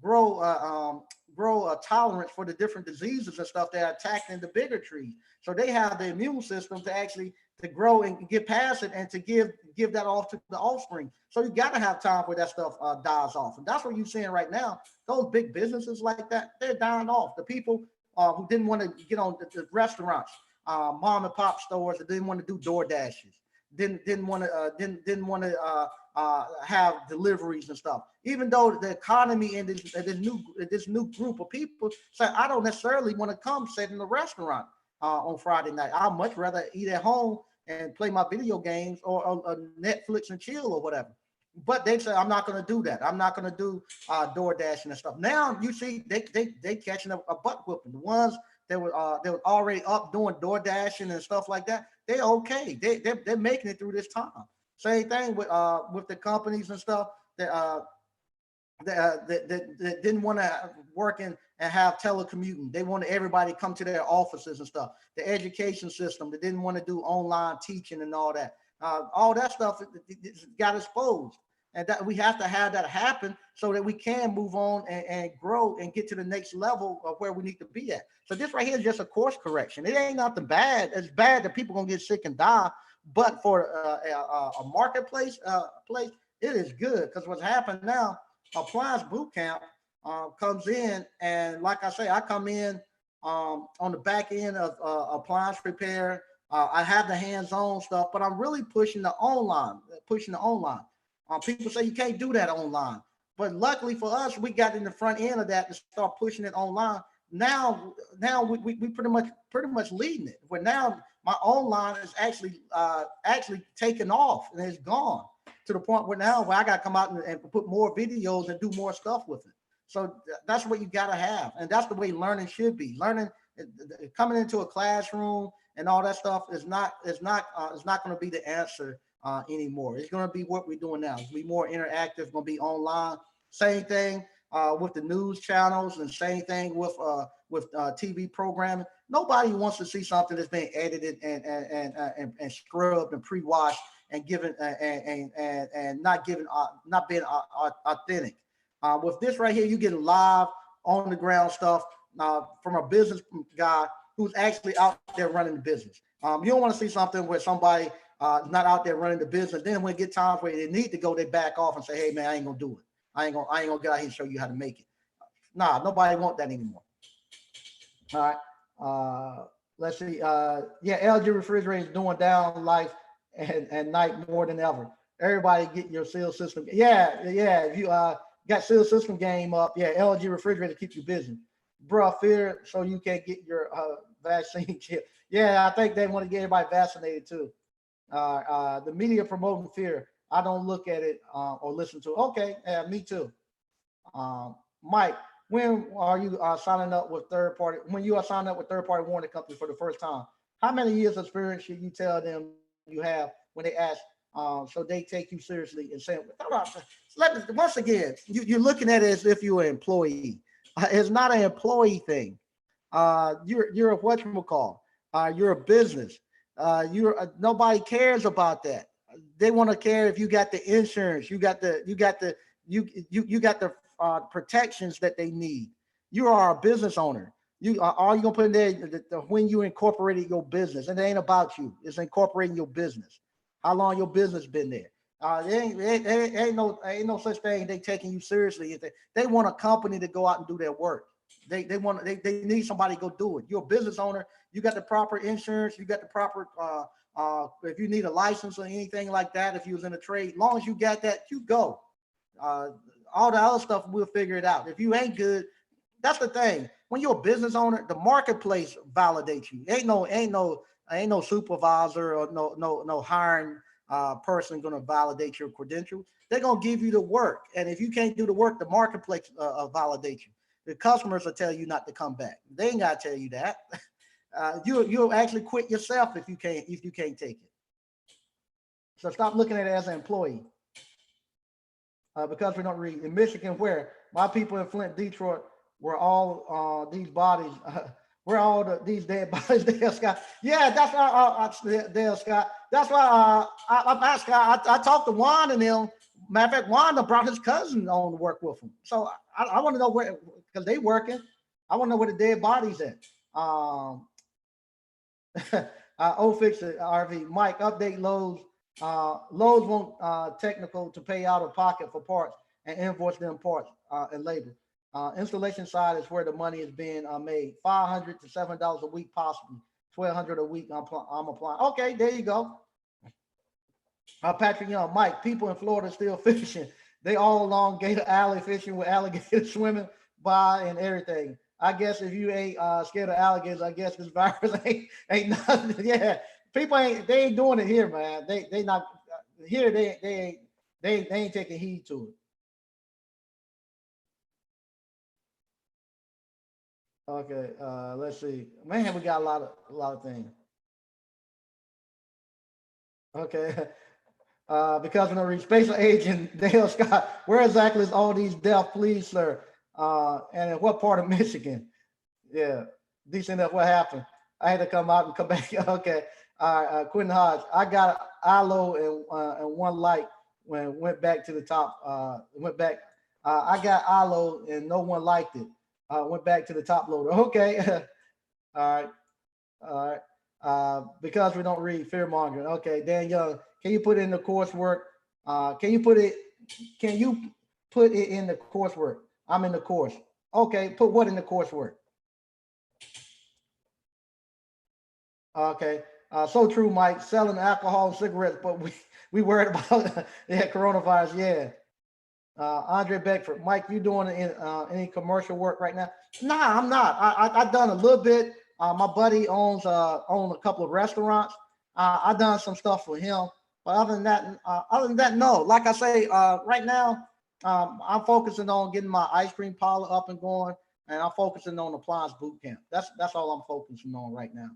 grow a tolerance for the different diseases and stuff that are attacking the bigger trees. So they have the immune system to grow and get past it and to give that off to the offspring. So you got to have time where that stuff dies off. And that's what you're seeing right now. Those big businesses like that, they're dying off. The people who didn't want to get on the restaurants, mom and pop stores that didn't want to do door dashes, didn't want to have deliveries and stuff. Even though the economy and this new group of people say, I don't necessarily want to come sit in the restaurant on Friday night. I'd much rather eat at home and play my video games or Netflix and chill or whatever. But they say, I'm not going to do that. I'm not going to do door dashing and stuff. Now you see they catching a butt whooping. The ones that were already up doing door dashing and stuff like that, they're okay. They're making it through this time. Same thing with the companies and stuff that didn't want to work and have telecommuting. They wanted everybody to come to their offices and stuff. The education system that didn't want to do online teaching and all that stuff got exposed. And that we have to have that happen so that we can move on and grow and get to the next level of where we need to be at. So this right here is just a course correction. It ain't nothing bad. It's bad that people gonna get sick and die, but for a marketplace place, it is good because what's happened now, Appliance Boot Camp comes in, and like I say, I come in on the back end of appliance repair. I have the hands-on stuff, but I'm really pushing the online. People say you can't do that online, but luckily for us, we got in the front end of that to start pushing it online. Now we pretty much leading it. But now my online is actually taken off and it's gone to the point where I got to come out and put more videos and do more stuff with it. So that's what you got to have, and that's the way learning should be. Learning, coming into a classroom and all that stuff is not going to be the answer anymore. It's going to be what we're doing now. It's going to be more interactive. It's going to be online. Same thing with the news channels, and same thing with TV programming. Nobody wants to see something that's been edited and scrubbed and pre-washed and given and not being authentic. With this right here, you get live on the ground stuff from a business guy who's actually out there running the business. You don't want to see something where somebody not out there running the business. Then when it get times where they need to go, they back off and say, "Hey man, I ain't gonna do it. I ain't gonna get out here and show you how to make it." Nah, nobody want that anymore. All right. Let's see. Yeah, LG Refrigerator is doing down life and night more than ever. Everybody get your sales system. Yeah. If you got seal system game up. Yeah, LG refrigerator keep you busy. Bruh, fear so you can't get your vaccine chip. Yeah, I think they want to get everybody vaccinated too. The media promoting fear. I don't look at it or listen to it. Okay, yeah, me too. Mike, when are you signing up with third party? When you are signing up with third party warranty companies for the first time, how many years of experience should you tell them you have when they ask? So they take you seriously and saying, once again, you're looking at it as if you're an employee. It's not an employee thing. You're a whatchamacall. You're a business. You're nobody cares about that. They want to care if you got the insurance, you got the protections that they need. You are a business owner. You are you gonna put in there when you incorporated your business, and it ain't about you. It's incorporating your business. How long your business been there? Ain't no such thing. They taking you seriously. If they want a company to go out and do their work. They need somebody to go do it. You're a business owner. You got the proper insurance. You got the proper if you need a license or anything like that. If you was in a trade, as long as you got that, you go. Uh, all the other stuff we'll figure it out. If you ain't good, that's the thing. When you're a business owner, the marketplace validates you. Ain't no supervisor or no hiring person gonna validate your credentials. They're gonna give you the work, and if you can't do the work, the marketplace validates you. The customers will tell you not to come back. They ain't gotta tell you that. You'll actually quit yourself if you can't take it. So stop looking at it as an employee. Because we don't read in Michigan, where my people in Flint, Detroit, were all these bodies, where all these dead bodies, Dale Scott. Yeah, that's why Dale Scott. That's why I talked to Juan and them. Matter of fact, Wanda brought his cousin on to work with him. So I want to know where, because they working. I want to know where the dead bodies at. Fix it, RV. Mike, update Lowe's. Lowe's want technical to pay out of pocket for parts and invoice them parts and labor. Installation side is where the money is being made. $500 to $7 a week, possibly $1,200 a week. I'm applying. Okay, there you go. Patrick Young, Mike, people in Florida still fishing. They all along Gator Alley fishing with alligators swimming by and everything. I guess if you ain't scared of alligators, I guess this virus ain't nothing. Yeah, people ain't doing it here, man. They not here. They ain't taking heed to it. Okay, let's see. Man, we got a lot of things. Okay. Because of the spatial agent, Dale Scott, where exactly is all these deaths, please, sir? And in what part of Michigan? Yeah, decent enough. What happened? I had to come out and come back. Okay. All right. Quentin Hodge, I got ILO and one light when went back to the top. Went back. I got ILO and no one liked it. Went back to the top loader. Okay. All right. All right. Because we don't read fear mongering. Okay, Dan Young, can you put it in the coursework? Can you put it in the coursework? I'm in the course. Okay, put what in the coursework? Okay. So true, Mike. Selling alcohol and cigarettes, but we worried about yeah, coronavirus. Yeah. Andre Beckford, Mike, you doing any commercial work right now? Nah, I'm not. I've done a little bit. My buddy owns a couple of restaurants. I've done some stuff for him, but other than that, no. Like I say, right now, I'm focusing on getting my ice cream parlor up and going, and I'm focusing on appliance boot camp. That's all I'm focusing on right now.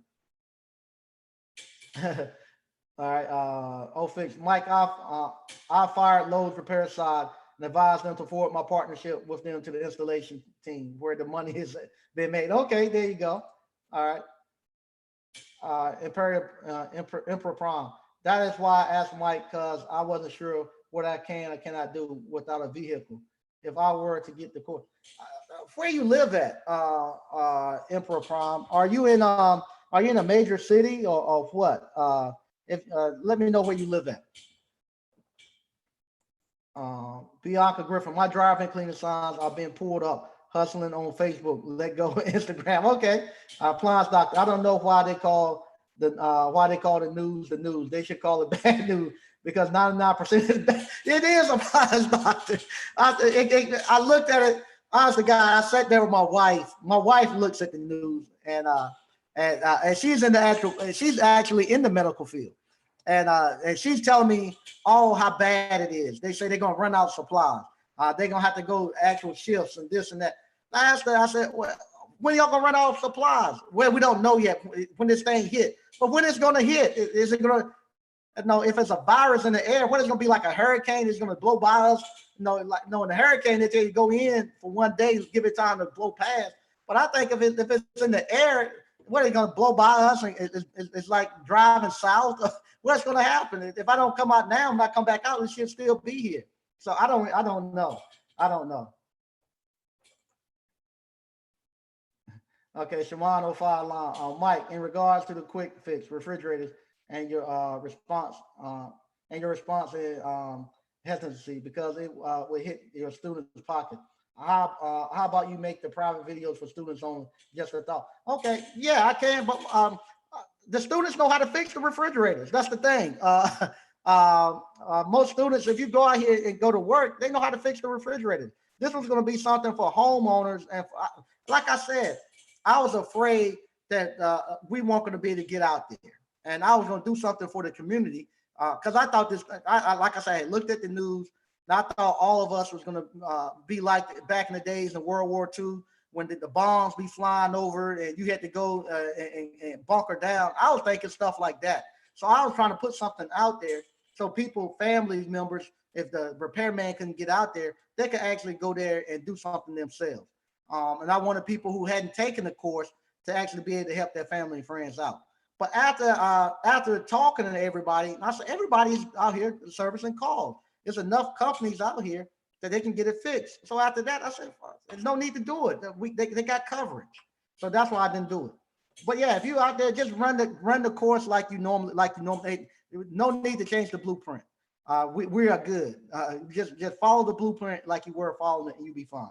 All right, fix Mike. I fired Lowe's repair side and advised them to forward my partnership with them to the installation team where the money is been made. Okay, there you go. All right. Imperial Emperor Prom. That is why I asked Mike, because I wasn't sure what I can or cannot do without a vehicle. If I were to get the course, where you live at, Emperor Prom? Are you in a major city or what? If let me know where you live at. Bianca Griffin, my driving cleaning signs are being pulled up, hustling on Facebook. Let go of Instagram. Okay, appliance doctor. I don't know why they call the news the news. They should call it bad news. because 99% it is appliance doctor. I looked at it, honestly, guy. I sat there with my wife. My wife looks at the news, and she's in the actual, she's actually in the medical field, and she's telling me all how bad it is. They say they're gonna run out of supplies. They're gonna have to go actual shifts and this and that. I asked her, I said, well, when y'all gonna run out of supplies? Well, we don't know yet when this thing hit. But when it's gonna hit, is it gonna, no, if it's a virus in the air, what is gonna be like a hurricane? It's gonna blow by us. Like no, in the hurricane, they tell you go in for one day, give it time to blow past. But I think if it's in the air, what, is gonna blow by us? And it's like driving south. What's gonna happen? If I don't come out now, I'm not come back out, it should still be here. So I don't know. I don't know. Okay, Shimano 5 line. Mike, in regards to the quick fix refrigerators and your response is hesitancy because it will hit your student's pocket. How about you make the private videos for students on just a thought? Okay, yeah, I can, but the students know how to fix the refrigerators. That's the thing. Most students, if you go out here and go to work, they know how to fix the refrigerators. This was going to be something for homeowners, and like I said, I was afraid that we weren't going to be able to get out there, and I was going to do something for the community because I thought this. Like I said, I looked at the news, and I thought all of us was going to be like back in the days in World War II when the bombs be flying over and you had to go and bunker down. I was thinking stuff like that, so I was trying to put something out there so people, family members, if the repairman couldn't get out there, they could actually go there and do something themselves. And I wanted people who hadn't taken the course to actually be able to help their family and friends out. But after talking to everybody, I said, everybody's out here servicing calls. There's enough companies out here that they can get it fixed. So after that, I said, there's no need to do it. They got coverage. So that's why I didn't do it. But yeah, if you out there, just run the course like you normally. No need to change the blueprint. We are good. Just follow the blueprint like you were following it, and you'll be fine.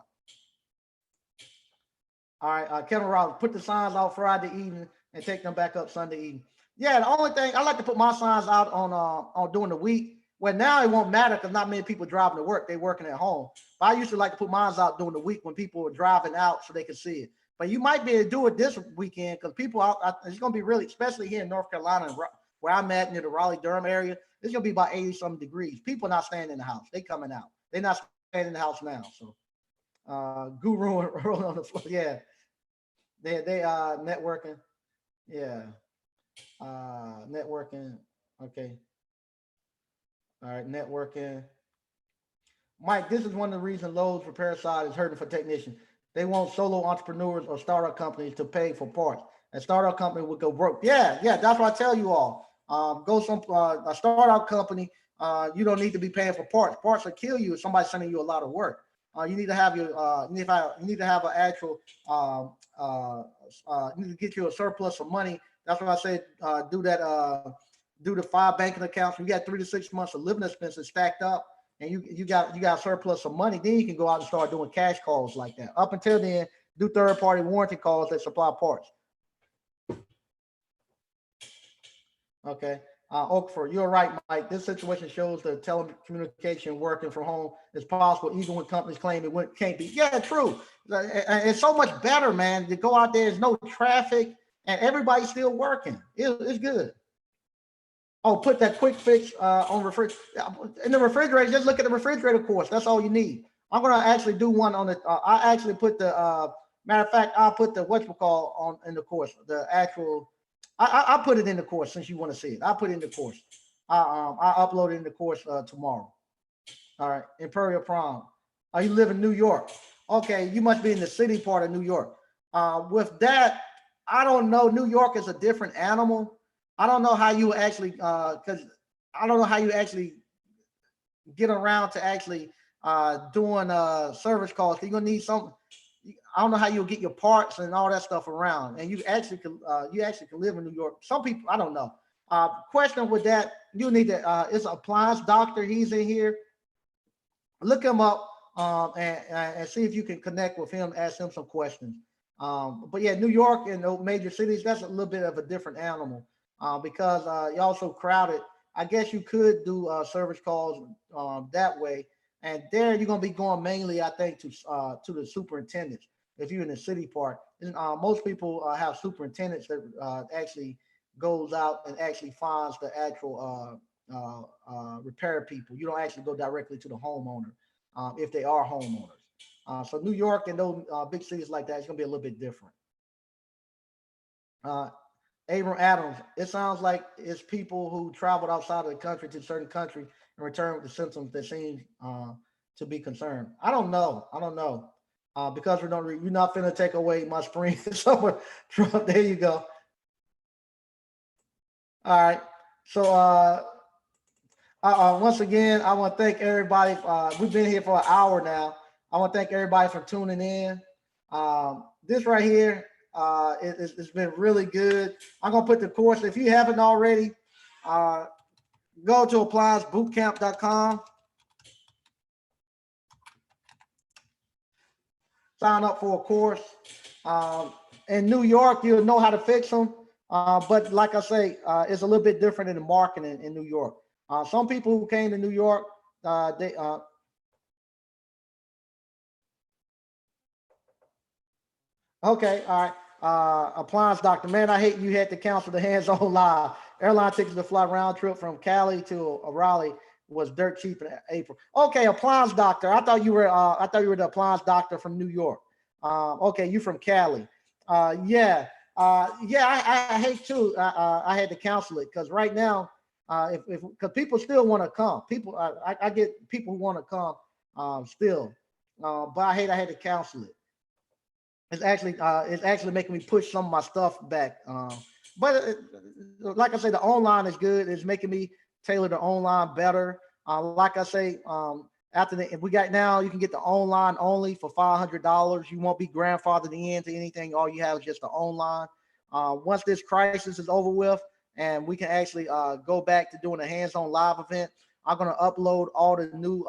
All right, Kevin Ross, put the signs out Friday evening and take them back up Sunday evening. Yeah, the only thing I like to put my signs out on during the week. Well, now it won't matter because not many people driving to work; they're working at home. But I used to like to put mine out during the week when people are driving out so they can see it. But you might be able to do it this weekend because people out. It's going to be really, especially here in North Carolina, where I'm at near the Raleigh-Durham area. It's going to be about 80-something degrees. People not staying in the house; they coming out. They're not staying in the house now. So, Guru rolling on the floor. Yeah. They networking. Yeah. Networking. Okay. All right, networking. Mike, this is one of the reasons Lowe's repair side is hurting for technicians. They want solo entrepreneurs or startup companies to pay for parts. A startup company would go broke. Yeah, that's what I tell you all. Go some a startup company. You don't need to be paying for parts. Parts will kill you if somebody's sending you a lot of work. You need to have your you need to have an actual you need to get you a surplus of money. That's what I said. Do the 5 banking accounts. You got 3 to 6 months of living expenses stacked up, and you got a surplus of money. Then you can go out and start doing cash calls like that. Up until then, do third-party warranty calls that supply parts. Okay. Oakford, you're right, Mike. This situation shows that telecommunication working from home is possible, even when companies claim it can't be. Yeah, true. It's so much better, man, to go out there. There's no traffic, and everybody's still working. It's good. Oh, put that quick fix on in the refrigerator. Just look at the refrigerator course. That's all you need. I'm gonna actually do one on the. I actually put the. Matter of fact, I'll put the whatchamacall on in the course. The actual. I put it in the course since you want to see it. I'll put it in the course. I upload it in the course tomorrow. All right, Imperial Prom. You live in New York. Okay, you must be in the city part of New York. With that, I don't know. New York is a different animal. I don't know how you actually, because I don't know how you actually get around to actually doing service calls. You're gonna need some. I don't know how you'll get your parts and all that stuff around, and you actually can live in New York. Some people, I don't know. Question with that, you need to. It's an appliance doctor. He's in here. Look him up and see if you can connect with him. Ask him some questions. But yeah, New York and the major cities, that's a little bit of a different animal because you're also crowded. I guess you could do service calls that way. And there you're gonna be going mainly, I think, to the superintendents. If you're in the city part, and, most people have superintendents that actually goes out and actually finds the actual repair people. You don't actually go directly to the homeowner if they are homeowners. So New York and those big cities like that, it's gonna be a little bit different. Uh, Abram Adams, it sounds like it's people who traveled outside of the country to a certain country and return with the symptoms that seem to be concerned. I don't know. I don't know. Because you're not finna take away my spring summer Trump. There you go. All right. So once again, I want to thank everybody. We've been here for an hour now. I want to thank everybody for tuning in. This right here, it's been really good. I'm gonna put the course. If you haven't already, uh, go to appliancebootcamp.com. Sign up for a course. In New York, you'll know how to fix them. But like I say, it's a little bit different in the marketing in New York. Some people who came to New York, they okay, all right. Appliance doctor, man, I hate you had to cancel the hands-on live. Airline tickets to fly round trip from Cali to Raleigh was dirt cheap in April. Okay, appliance doctor. I thought you were the appliance doctor from New York. Okay, you from Cali. Yeah. Yeah, I hate too. I had to cancel it because right now, if because people still want to come. People, I get people who want to come still, but I had to cancel it. It's actually making me push some of my stuff back. But like I say, the online is good. It's making me tailor the online better. Like I say, after the if we got now, you can get the online only for $500. You won't be grandfathered into anything. All you have is just the online. Once this crisis is over with, and we can actually go back to doing a hands-on live event, I'm gonna upload all the new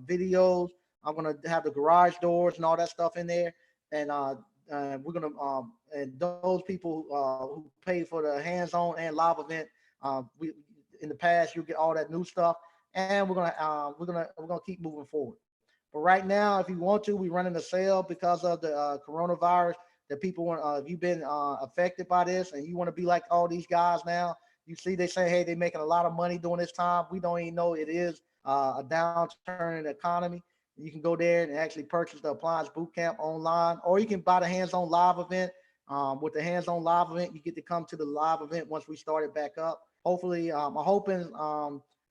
videos. I'm gonna have the garage doors and all that stuff in there, and we're gonna and those people who pay for the hands-on and live event, we in the past you get all that new stuff, and we're gonna keep moving forward. But right now, if you want to, we're running a sale because of the coronavirus. That people want, if you've been affected by this and you want to be like all these guys now, you see they say, hey, they're making a lot of money during this time. We don't even know it is a downturn in the economy. You can go there and actually purchase the Appliance Bootcamp online, or you can buy the hands-on live event. With the hands-on live event, you get to come to the live event once we start it back up. Hopefully, I'm hoping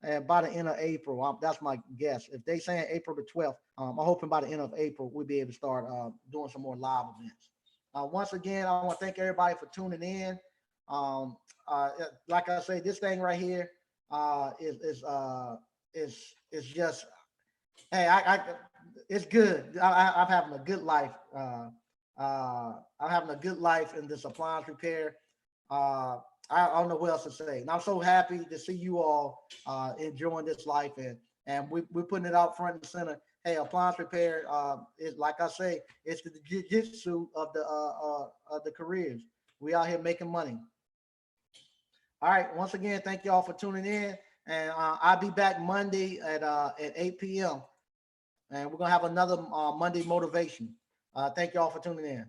and by the end of April, that's my guess. If they saying April the 12th, I'm hoping by the end of April we'll be able to start doing some more live events. Once again, I want to thank everybody for tuning in. Um, like I say, this thing right here is just hey, it's good. I'm having a good life. I'm having a good life in this appliance repair. Uh, I don't know what else to say. And I'm so happy to see you all enjoying this life, and we're putting it out front and center. Hey, appliance repair is like I say, it's the jiu-jitsu of the careers. We out here making money. All right. Once again, thank y'all for tuning in, and I'll be back Monday at 8 p.m. and we're gonna have another Monday motivation. Thank y'all for tuning in.